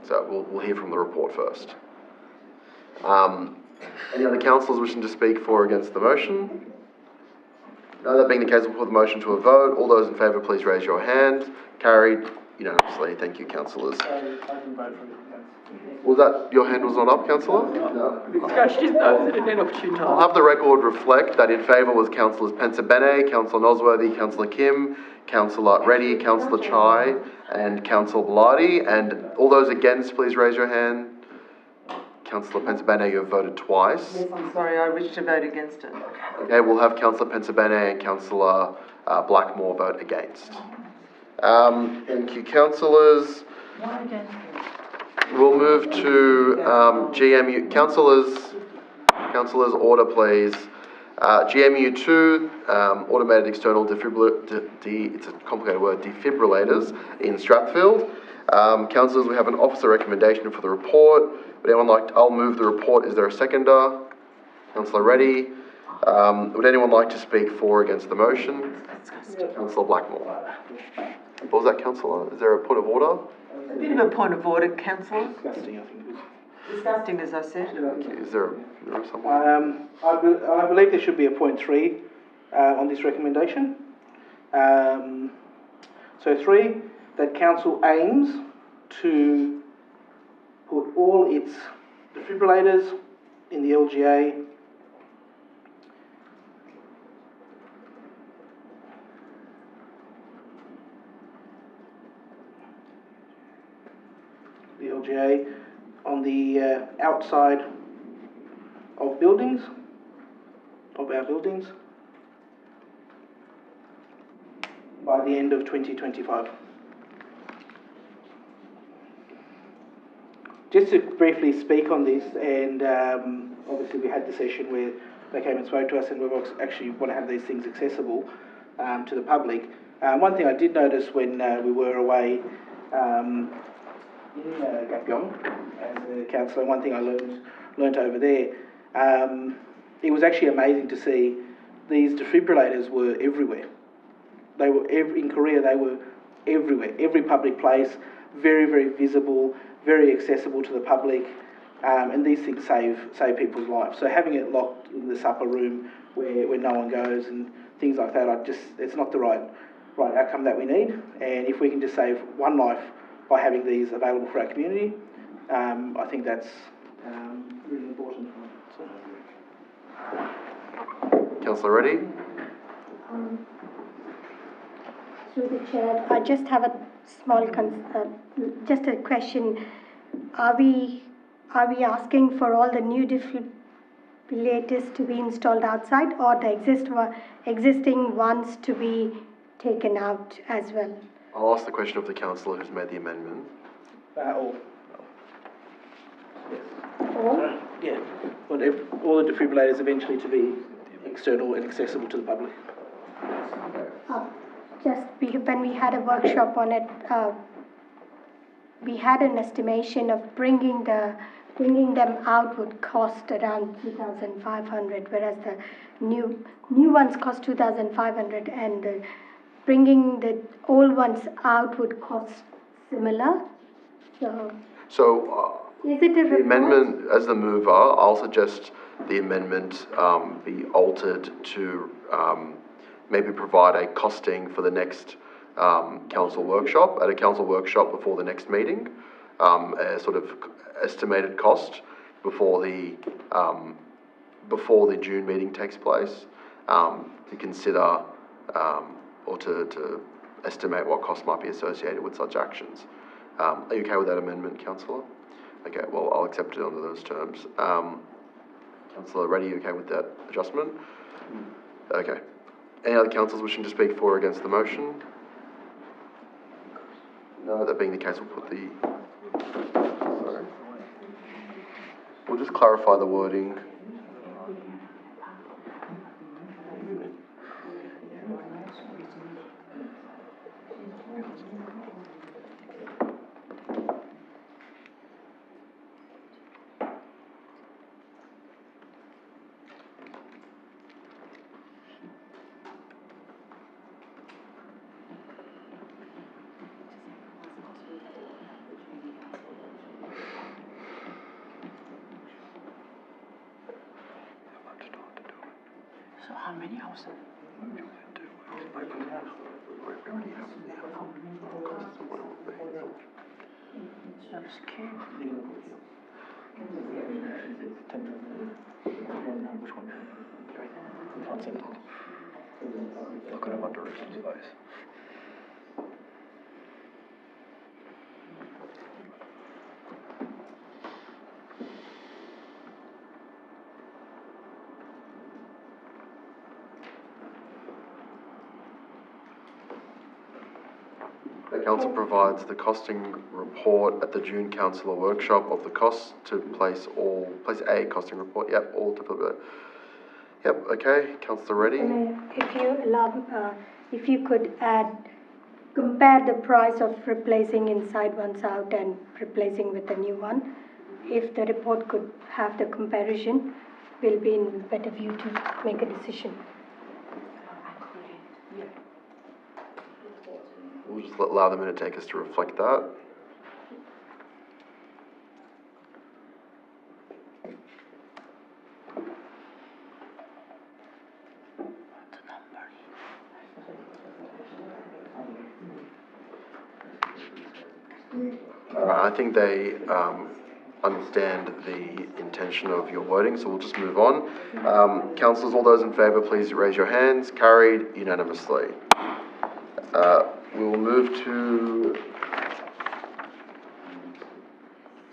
So we'll hear from the report first. Any other councillors wishing to speak for or against the motion? No, that being the case, we'll put the motion to a vote. All those in favour, please raise your hand. Carried unanimously. Thank you, councillors. Was that, your hand was not up, councillor? No. I'll have the record reflect that in favour was councillors Pensabene, councillor Nosworthy, councillor Kim, councillor Reddy, councillor Chai, and councillor Bellardi. And all those against, please raise your hand. Councillor Pensabene, you have voted twice. Yes, I'm sorry, I wish to vote against it. Okay, we'll have councillor Pensabene and councillor Blackmore vote against. Thank you, councillors. We'll move to GMU. Councillors, order please. GMU 2, automated external it's a complicated word, defibrillators in Strathfield. Councillors, we have an officer recommendation for the report. Would anyone I'll move the report. Is there a seconder? Councillor Reddy. Would anyone like to speak for or against the motion? Councillor Blackmore. What was that, councillor? Is there a point of order? A bit of a point of order, councillor. Disgusting, as I said. Is there someone? I believe there should be a point 3 on this recommendation. So 3, that council aims to put all its defibrillators in the LGA on the outside of buildings, of our buildings, by the end of 2025. Just to briefly speak on this, and obviously we had the session where they came and spoke to us, and we actually want to have these things accessible to the public. One thing I did notice when we were away in Gapyong as a councillor, one thing I learnt over there, it was actually amazing to see these defibrillators were everywhere. They were in Korea. They were everywhere, every public place, very, very visible, very accessible to the public, and these things save people's lives. So having it locked in this upper room where no one goes and things like that, it's not the right outcome that we need. And if we can just save one life by having these available for our community, I think that's really important. Councillor Reddy? Through the chair, I just have a small, just a question. Are we asking for all the new defibrillators to be installed outside, or the existing ones to be taken out as well? I'll ask the question of the councillor who's made the amendment. All. Yes. All? Yeah. All the defibrillators eventually to be external and accessible to the public. When we had a workshop on it, we had an estimation of bringing them out would cost around 2,500, whereas the new ones cost 2,500, and bringing the old ones out would cost similar. So is it a the amendment, as the mover, I'll suggest the amendment be altered to maybe provide a costing for the next council workshop, at a council workshop before the next meeting, a sort of estimated cost before the June meeting takes place, to consider or to estimate what cost might be associated with such actions. Are you okay with that amendment, councillor? Okay, well, I'll accept it under those terms. Councillor Reddy, you okay with that adjustment? Okay. Any other councillors wishing to speak for or against the motion? No, that being the case, we'll put the... Sorry. We'll just clarify the wording. So how many hours? Look at him under his face. The council provides the costing report at the June councillor workshop of the costs to place a costing report. Yep, all to Yep, okay. Councillor Reddy. If you allow, if you could compare the price of replacing inside ones out and replacing with a new one. If the report could have the comparison, we'll be in better view to make a decision. We'll just allow the minute takers to reflect that. I think they understand the intention of your wording, so we'll just move on. Councillors, all those in favour, please raise your hands. Carried unanimously. We will move to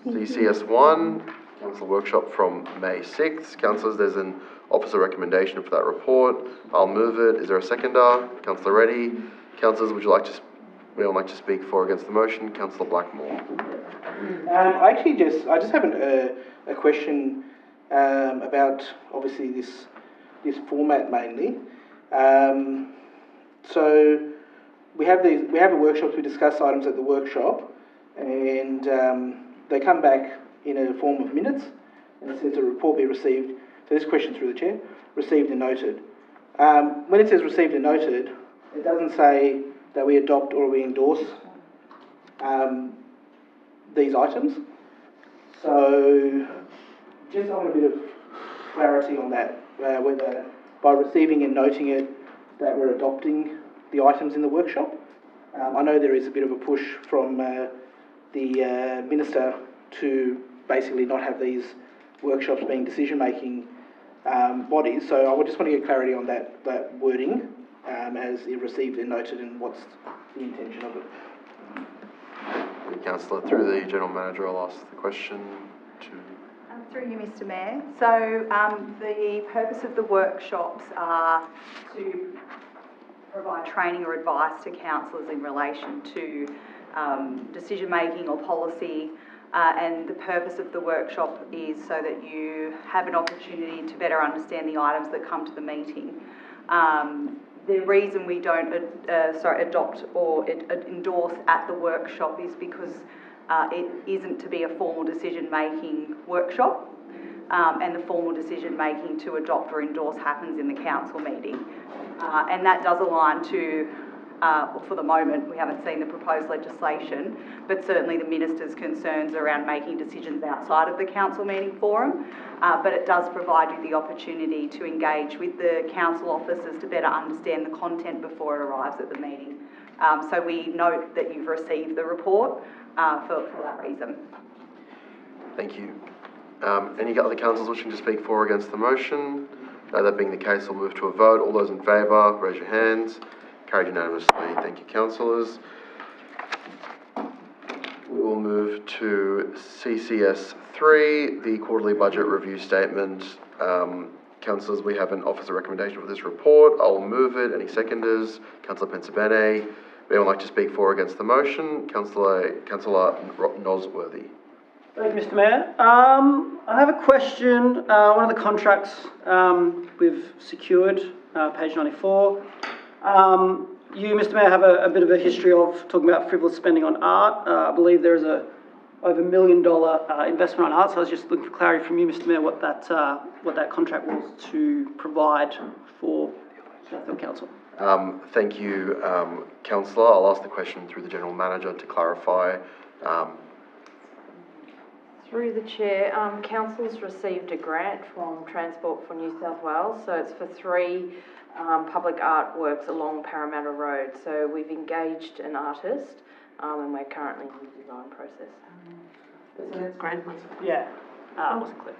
CCS1, Council Workshop from May 6th. Councillors, there's an officer recommendation for that report. I'll move it. Is there a seconder? Councillor Reddy. Councillors, would you like to speak for or against the motion? Councillor Blackmore. I just have a question about obviously this format mainly. So we have a workshop. We discuss items at the workshop, and they come back in a form of minutes, and it says a report be received. So this question through the chair: received and noted. When it says received and noted, it doesn't say that we adopt or we endorse these items. So just I want a bit of clarity on that, whether by receiving and noting it that we're adopting the items in the workshop. I know there is a bit of a push from the Minister to basically not have these workshops being decision-making bodies, so I would just want to get clarity on that wording as it received and noted, and what's the intention of it. Councillor, through the General Manager, I'll ask the question to... Through you, Mr Mayor. So the purpose of the workshops are to provide training or advice to councillors in relation to decision-making or policy, and the purpose of the workshop is so that you have an opportunity to better understand the items that come to the meeting. The reason we don't adopt or endorse at the workshop is because it isn't to be a formal decision-making workshop, and the formal decision-making to adopt or endorse happens in the council meeting. And that does align to, for the moment, we haven't seen the proposed legislation, but certainly the Minister's concerns around making decisions outside of the council meeting forum. But it does provide you the opportunity to engage with the council officers to better understand the content before it arrives at the meeting. So we note that you've received the report for that reason. Thank you. Any other councillors wishing to speak for or against the motion? No, that being the case, we'll move to a vote. All those in favour, raise your hands. Carried unanimously. Thank you, councillors. We will move to CCS3, the quarterly budget review statement. Councillors, we have an officer recommendation for this report. I'll move it. Any seconders? Councillor Pensabene. Would anyone like to speak for or against the motion? Councillor Nosworthy. Thank you, Mr Mayor. I have a question. One of the contracts we've secured, page 94. You, Mr Mayor, have a bit of a history of talking about frivolous spending on art. I believe there is over $1 million investment on art, so I was just looking for clarity from you, Mr Mayor, what that contract was to provide for Strathfield Council. Thank you, Councillor. I'll ask the question through the General Manager to clarify. Through the Chair, Council's received a grant from Transport for New South Wales, so it's for 3 public artworks along Parramatta Road. So we've engaged an artist, and we're currently in the design process. So that's grant money. Yeah, wasn't clear.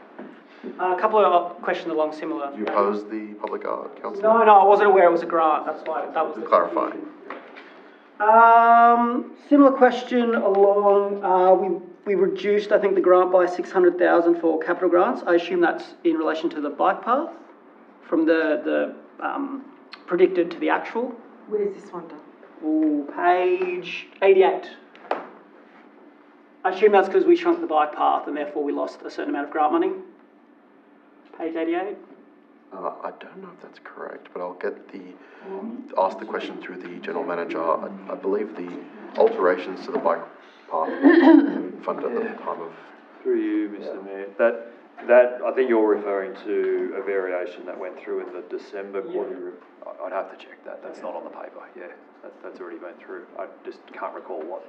A couple of questions along similar. Do you oppose the public art, Councillor? No, I wasn't aware it was a grant. That's why that was the clarify. Similar question along. We reduced, I think, the grant by $600,000 for capital grants. I assume that's in relation to the bike path, from the predicted to the actual. Where's this one done? Ooh, page 88. I assume that's because we shrunk the bike path and therefore we lost a certain amount of grant money. Page 88. I don't know if that's correct, but I'll get ask the question through the General Manager. I believe the alterations to the bike path funded at the time of... Through you, Mr Mayor. That I think you're referring to a variation that went through in the December quarter. I'd have to check that. That's not on the paper. Yeah, that's already been through. I just can't recall what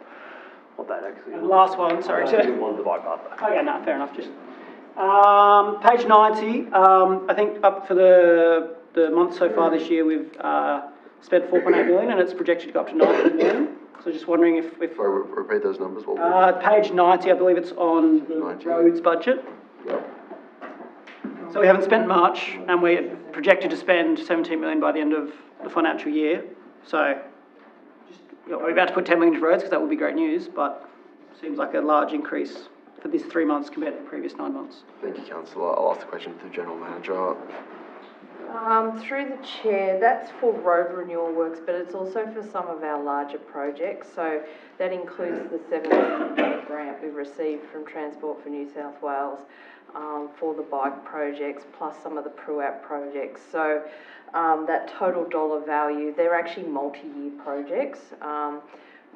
that actually was. Last one, sorry. It was the bike path. Okay, no, fair enough. Just page 90. I think up for the month so far this year, we've spent $4.8 million, and it's projected to go up to $19 million. So just wondering if Sorry, repeat those numbers. What were page 90, I believe it's on the 90. roads budget. So we haven't spent much, and we're projected to spend 17 million by the end of the financial year. So we're about to put 10 million into roads, because that would be great news, but it seems like a large increase for this 3 months compared to the previous 9 months. Thank you, Councillor. I'll ask the question to the General Manager. Through the chair, that's for road renewal works, but it's also for some of our larger projects. So that includes the $7 million grant we received from Transport for New South Wales for the bike projects, plus some of the PRUAP projects. So that total dollar value, they're actually multi-year projects.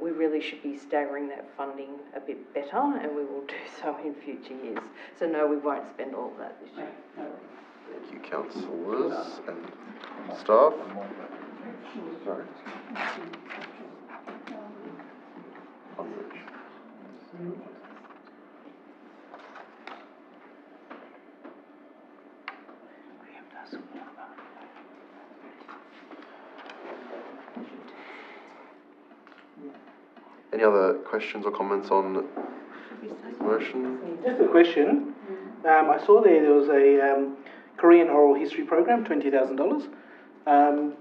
We really should be staggering that funding a bit better, and we will do so in future years. So no, we won't spend all of that this year. Thank you, councillors and staff. Sorry. Any other questions or comments on this motion? Just a question. I saw there was a Korean oral history program, $20,000. I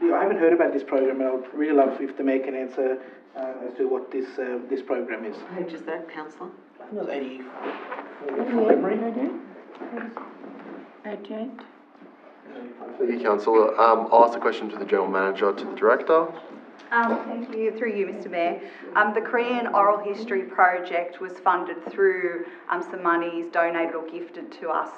haven't heard about this program, and I would really love if the Mayor can answer as to what this program is. How much is that, Councillor? I think it was 84 from memory. 88. Thank you, Councillor. I'll ask the question to the General Manager, to the Director. Thank you, through you, Mr Mayor. The Korean Oral History Project was funded through some monies donated or gifted to us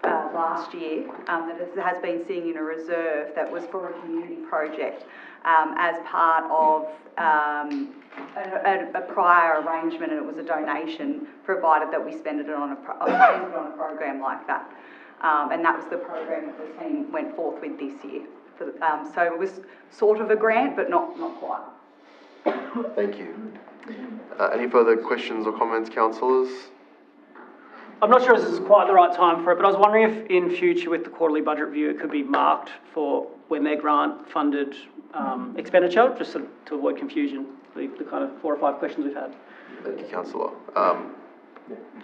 last year that has been sitting in a reserve that was for a community project as part of a prior arrangement, and it was a donation provided that we spend it on a program like that. And that was the program that the team went forth with this year. So it was sort of a grant, but not quite. Thank you. Any further questions or comments, councillors? I'm not sure if this is quite the right time for it, but I was wondering if in future with the quarterly budget review it could be marked for when their grant funded expenditure, just to avoid confusion, the kind of 4 or 5 questions we've had. Thank you, Councillor.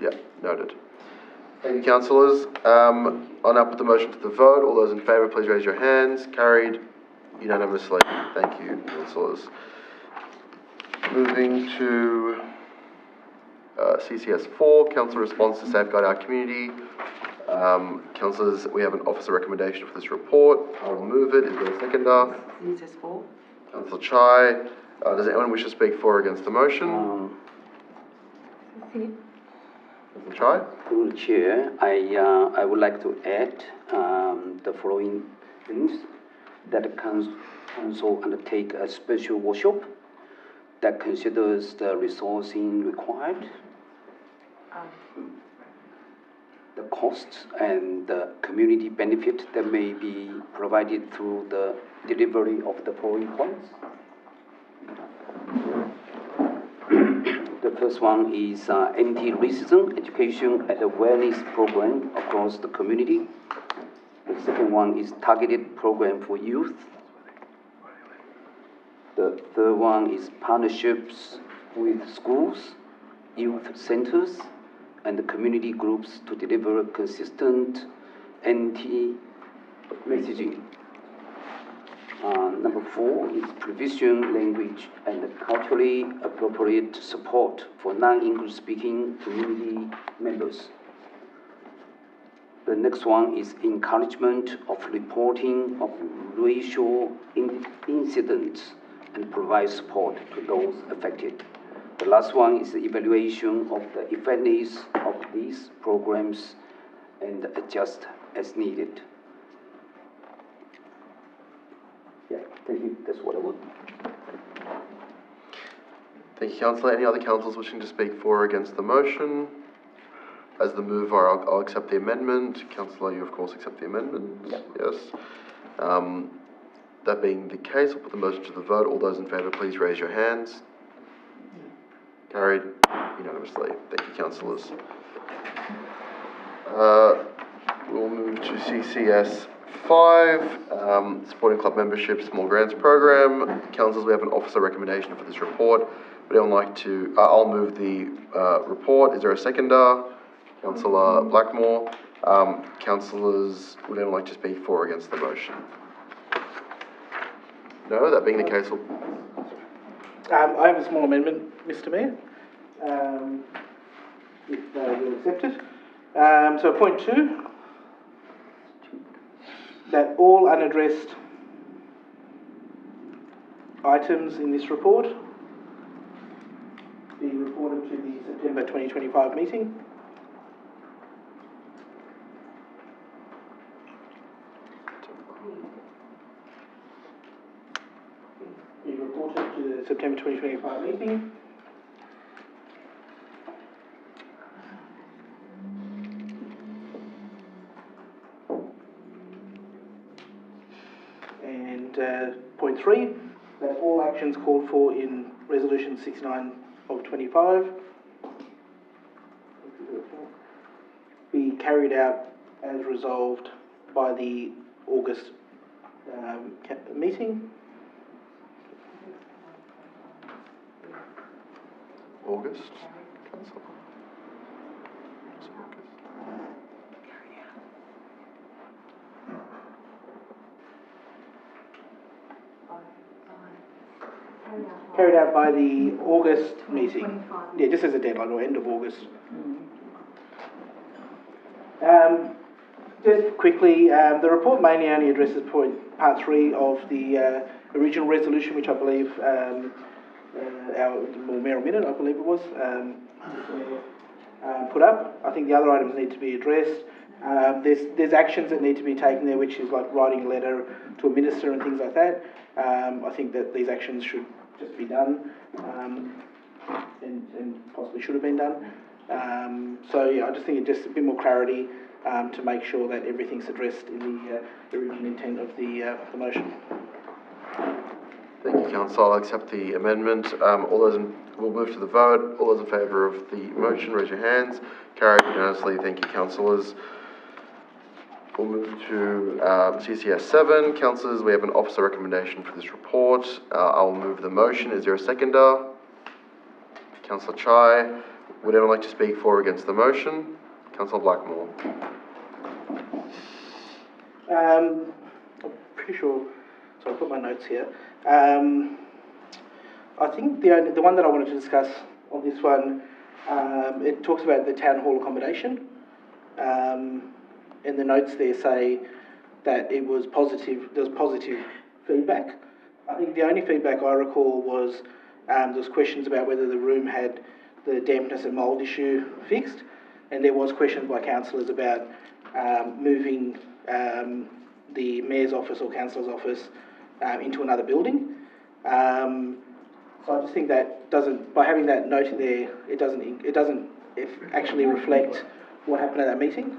Yeah, noted. Thank you, councillors. I'll now put the motion to the vote. All those in favour, please raise your hands. Carried unanimously. Thank you, councillors. Moving to CCS 4, council response to safeguard our community. Councillors, we have an officer recommendation for this report. I will move it. Is there a seconder? CCS 4. Councillor Chai. Does anyone wish to speak for or against the motion? Chai? Through the chair, I would like to add the following things: that the council undertake a special workshop that considers the resourcing required, the costs and the community benefit that may be provided through the delivery of the following points. The first one is anti-racism education and awareness program across the community. The second one is targeted program for youth. The third one is partnerships with schools, youth centers, and the community groups to deliver consistent anti-messaging. Number 4 is provision language and culturally appropriate support for non-English speaking community members. The next one is encouragement of reporting of racial incidents and provide support to those affected. The last one is the evaluation of the effectiveness of these programs and adjust as needed. Yeah, thank you. That's what I would. Thank you, councillor. Any other councillors wishing to speak for or against the motion? As the mover, I'll accept the amendment. Councillor, you of course accept the amendment? Yep. Yes. That being the case, I'll put the motion to the vote. All those in favour, please raise your hands. Carried unanimously. Thank you, councillors. We'll move to CCS 5, supporting club membership, small grants program. Councillors, we have an officer recommendation for this report. Would anyone like to, I'll move the report. Is there a seconder? Councillor Blackmore. Councillors, would anyone like to speak for or against the motion? No, that being the case, I have a small amendment, Mr. Mayor, if you'll accept it. So point 2, that all unaddressed items in this report be reported to the September 2025 meeting. Be reported to the September 2025 meeting. And point 3, that all actions called for in Resolution 69 of 25 be carried out as resolved by the August meeting. August. Councillor. Carried out by the August meeting. Yeah, just as a deadline, or end of August. Just quickly, the report mainly only addresses part 3 of the original resolution, which I believe Mayor Minute, I believe it was, put up. I think the other items need to be addressed. There's actions that need to be taken there, which is like writing a letter to a minister and things like that. I think that these actions should just be done, and possibly should have been done. So yeah, I just think it just a bit more clarity to make sure that everything's addressed in the original intent of the motion. Thank you, Councillor. I'll accept the amendment. We'll move to the vote. All those in favour of the motion, raise your hands. Carried unanimously. Thank you, councillors. We'll move to CCS 7. Councillors, we have an officer recommendation for this report. I'll move the motion. Is there a seconder? Councillor Chai. Would anyone like to speak for or against the motion? Councillor Blackmore. I'm pretty sure, so I'll put my notes here. I think the one that I wanted to discuss on this one, it talks about the town hall accommodation. And the notes there say that it was positive, there was positive feedback. I think the only feedback I recall was there was questions about whether the room had the dampness and mould issue fixed, and there was questions by councillors about moving the mayor's office or councillor's office into another building. So I just think that by having that note in there, it doesn't actually reflect what happened at that meeting.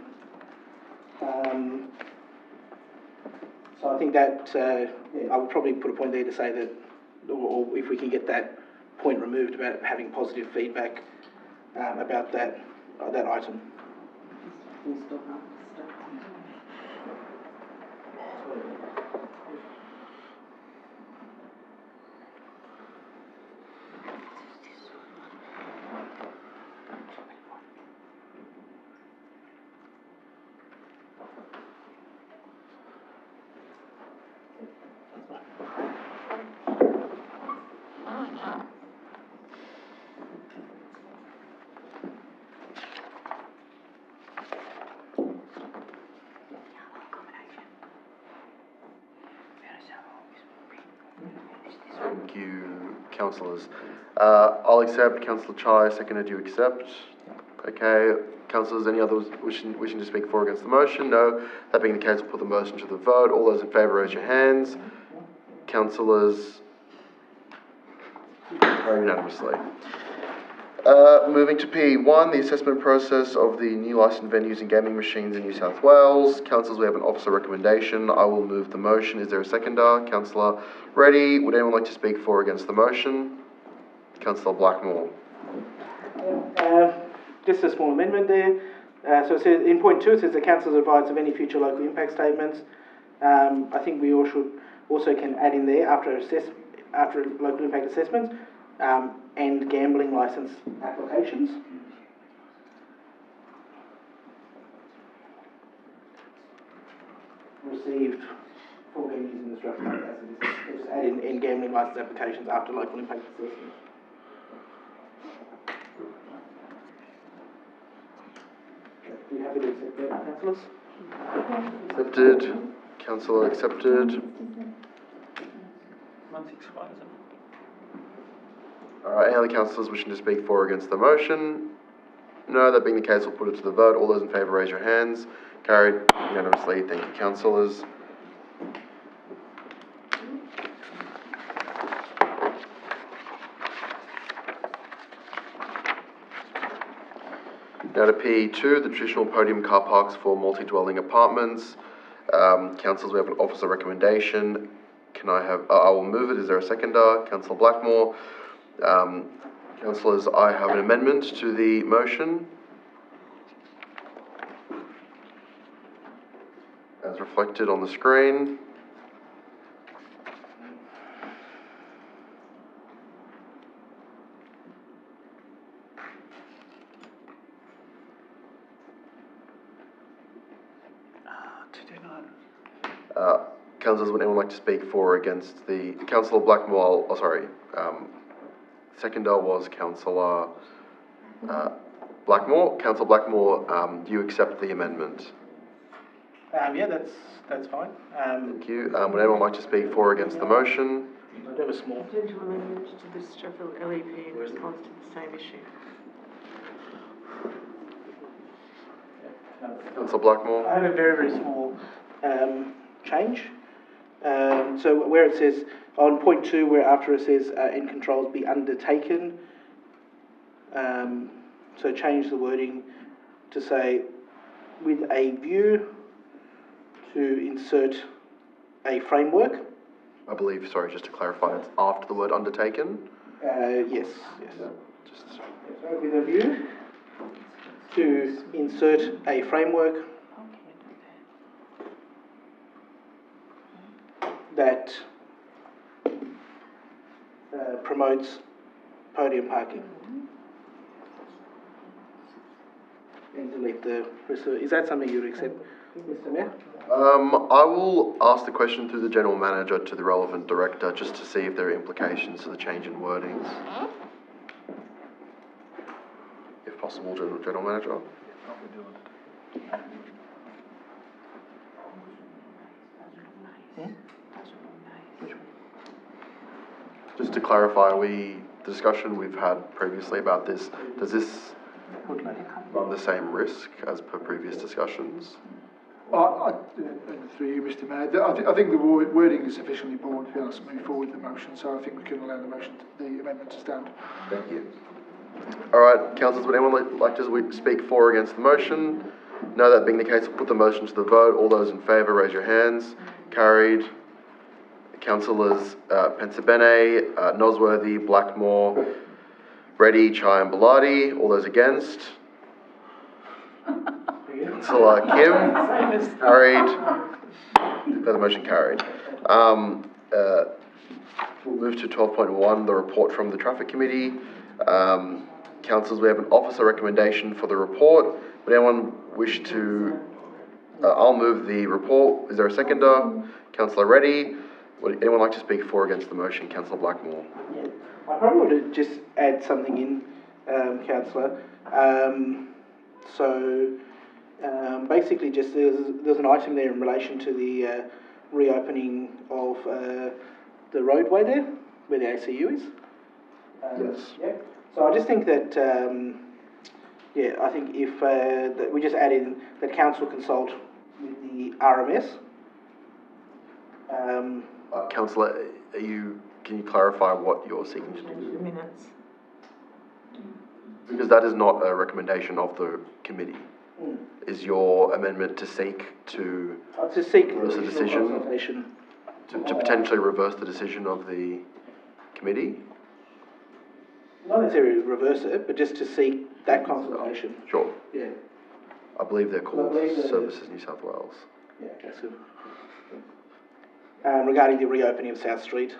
So I think that I would probably put a point there to say that, or if we can get that point removed about having positive feedback about that item. Thank you, councillors. I'll accept. Councillor Chai, seconded. You accept? Okay. Councillors, any others wishing to speak for or against the motion? No. That being the case, we'll put the motion to the vote. All those in favour, raise your hands. Councillors, carried unanimously. Moving to P1, the assessment process of the new licensed venues and gaming machines in New South Wales. Councillors, we have an officer recommendation. I will move the motion. Is there a seconder? Councillor Reddy. Would anyone like to speak for or against the motion? Councillor Blackmore. Just a small amendment there. So it says, in point 2, it says the council is advised of any future local impact statements I think we all should also can add in there after local impact assessments, and gambling licence applications. Received for venues in the Strathclyde as it is. We'll just add in gambling licence applications after local impact assessments. Are you happy to accept that, councillors? Accepted. Councillor accepted. 165, isn't it? All right, any other councillors wishing to speak for or against the motion? No, that being the case, we'll put it to the vote. All those in favour, raise your hands. Carried unanimously. Thank you, councillors. Now to P2, the traditional podium car parks for multi-dwelling apartments. Councillors, we have an officer recommendation. Can I have, I will move it. Is there a seconder? Councillor Blackmore. Councillors, I have an amendment to the motion. As reflected on the screen. Councillors, would anyone like to speak for or against the, Councillor Blackmore, oh sorry, seconder was Councillor Blackmore. Councillor Blackmore, do you accept the amendment? Yeah, that's fine. Thank you. Would anyone like to speak for or against the motion? I do have a small. Gentle amendment to the Strathfield LEP in response to the same issue. Councillor Blackmore. I have a very, very small change. So where it says, on point 2, where after it says and controls be undertaken, so change the wording to say, with a view to insert a framework. I believe, sorry, just to clarify, it's after the word undertaken? Yes. With a view to insert a framework that promotes podium parking. And delete the rest of it. Is that something you would accept, Mr. Mayor? I will ask the question through the General Manager to the relevant Director just to see if there are implications to the change in wordings. If possible, General Manager. Just to clarify, the discussion we've had previously about this, does this run the same risk as per previous discussions? Through you, Mr. Mayor, I think the wording is sufficiently broad to be able to move forward with the motion, so I think we can allow the amendment to stand. Thank you. All right, councillors, would anyone like to speak for or against the motion? No, that being the case, we'll put the motion to the vote. All those in favour, raise your hands. Carried. Councillors Pensabene, Nosworthy, Blackmore, Reddy, Chai and Bellardi. All those against? Councillor Kim, carried. The motion carried. We'll move to 12.1, the report from the Traffic Committee. Councillors, we have an officer recommendation for the report. Would anyone wish to... I'll move the report. Is there a seconder? Councillor Reddy. Would anyone like to speak for or against the motion? Councillor Blackmore. Yeah. I probably want to just add something in, Councillor. Basically just there's an item there in relation to the reopening of the roadway there, where the ACU is. Yes. Yeah. So I just think that, I think if that we just add in that council consult with the RMS. Councillor, can you clarify what you're seeking to do? Minutes. Because that is not a recommendation of the committee. Is your amendment to seek to reverse the decision? To potentially reverse the decision of the committee? Not necessarily reverse it, but just to seek that consultation. Sure. Yeah. I believe they're called Services New South Wales. Yeah, that's good. regarding the reopening of South Street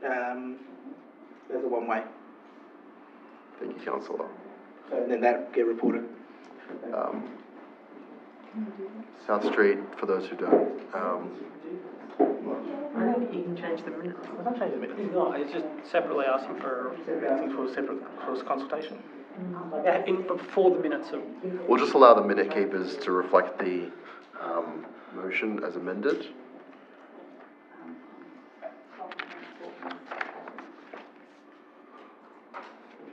as a one-way. Thank you, councillor. So then that get reported. South Street, for those who don't, You can change the minutes. I can't change the minutes. No, it's just separately asking for, Asking for a separate consultation. for the minutes of. we'll just allow the minute keepers to reflect the motion as amended.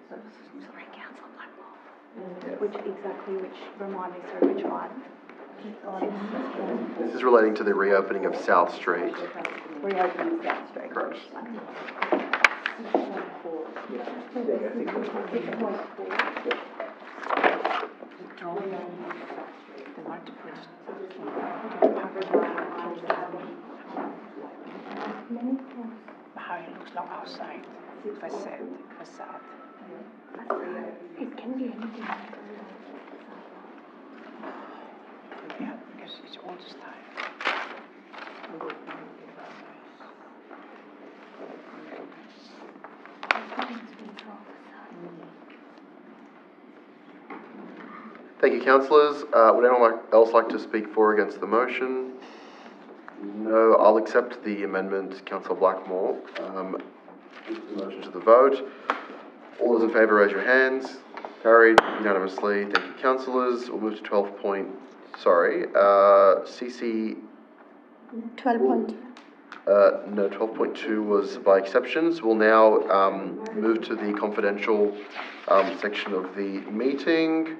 Sorry, councillor Blackmore. Which, remind me, sorry, which item? This is relating to the reopening of South Street. Reopening of South Street. Correct. How it looks like outside, facade. It can be anything. Yeah, because it's old style. Thank you, councillors. Would anyone else like to speak for or against the motion? No, I'll accept the amendment, councillor Blackmore. The motion to the vote. All those in favour, raise your hands. Carried unanimously. Thank you, councillors. We'll move to CC. 12.2. No, 12.2 was by exceptions. We'll now move to the confidential section of the meeting.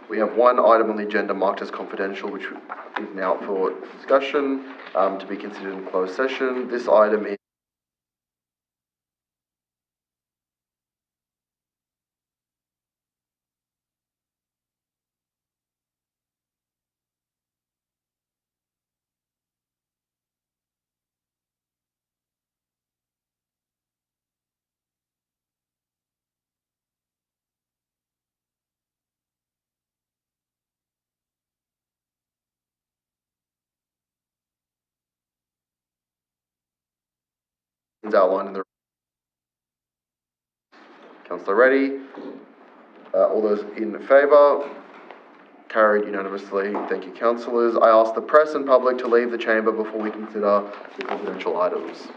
We have one item on the agenda marked as confidential, which is now up for discussion to be considered in closed session. This item is outlined in the. Councillor Reddy. All those in favour? Carried unanimously. Thank you, councillors. I ask the press and public to leave the chamber before we consider the confidential items.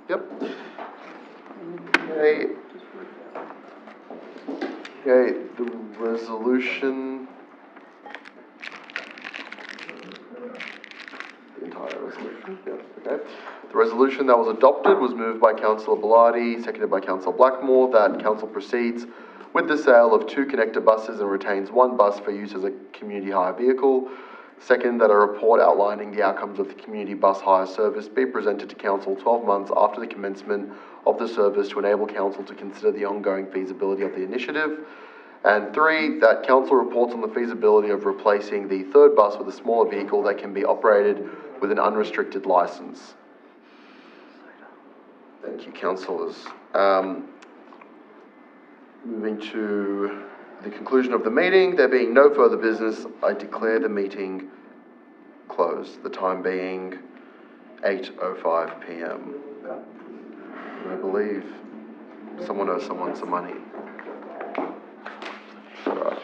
Yep. Okay, the resolution. The entire resolution, yeah, okay. The resolution that was adopted was moved by Councillor Bellardi, seconded by Councillor Blackmore, that council proceeds with the sale of 2 connector buses and retains 1 bus for use as a community hire vehicle. Second, that a report outlining the outcomes of the community bus hire service be presented to council 12 months after the commencement of the service to enable council to consider the ongoing feasibility of the initiative. And 3, that council reports on the feasibility of replacing the 3rd bus with a smaller vehicle that can be operated with an unrestricted licence. Thank you, councillors. Moving to the conclusion of the meeting, there being no further business, I declare the meeting closed, the time being 8:05 p.m. I believe someone owes someone some money. All right.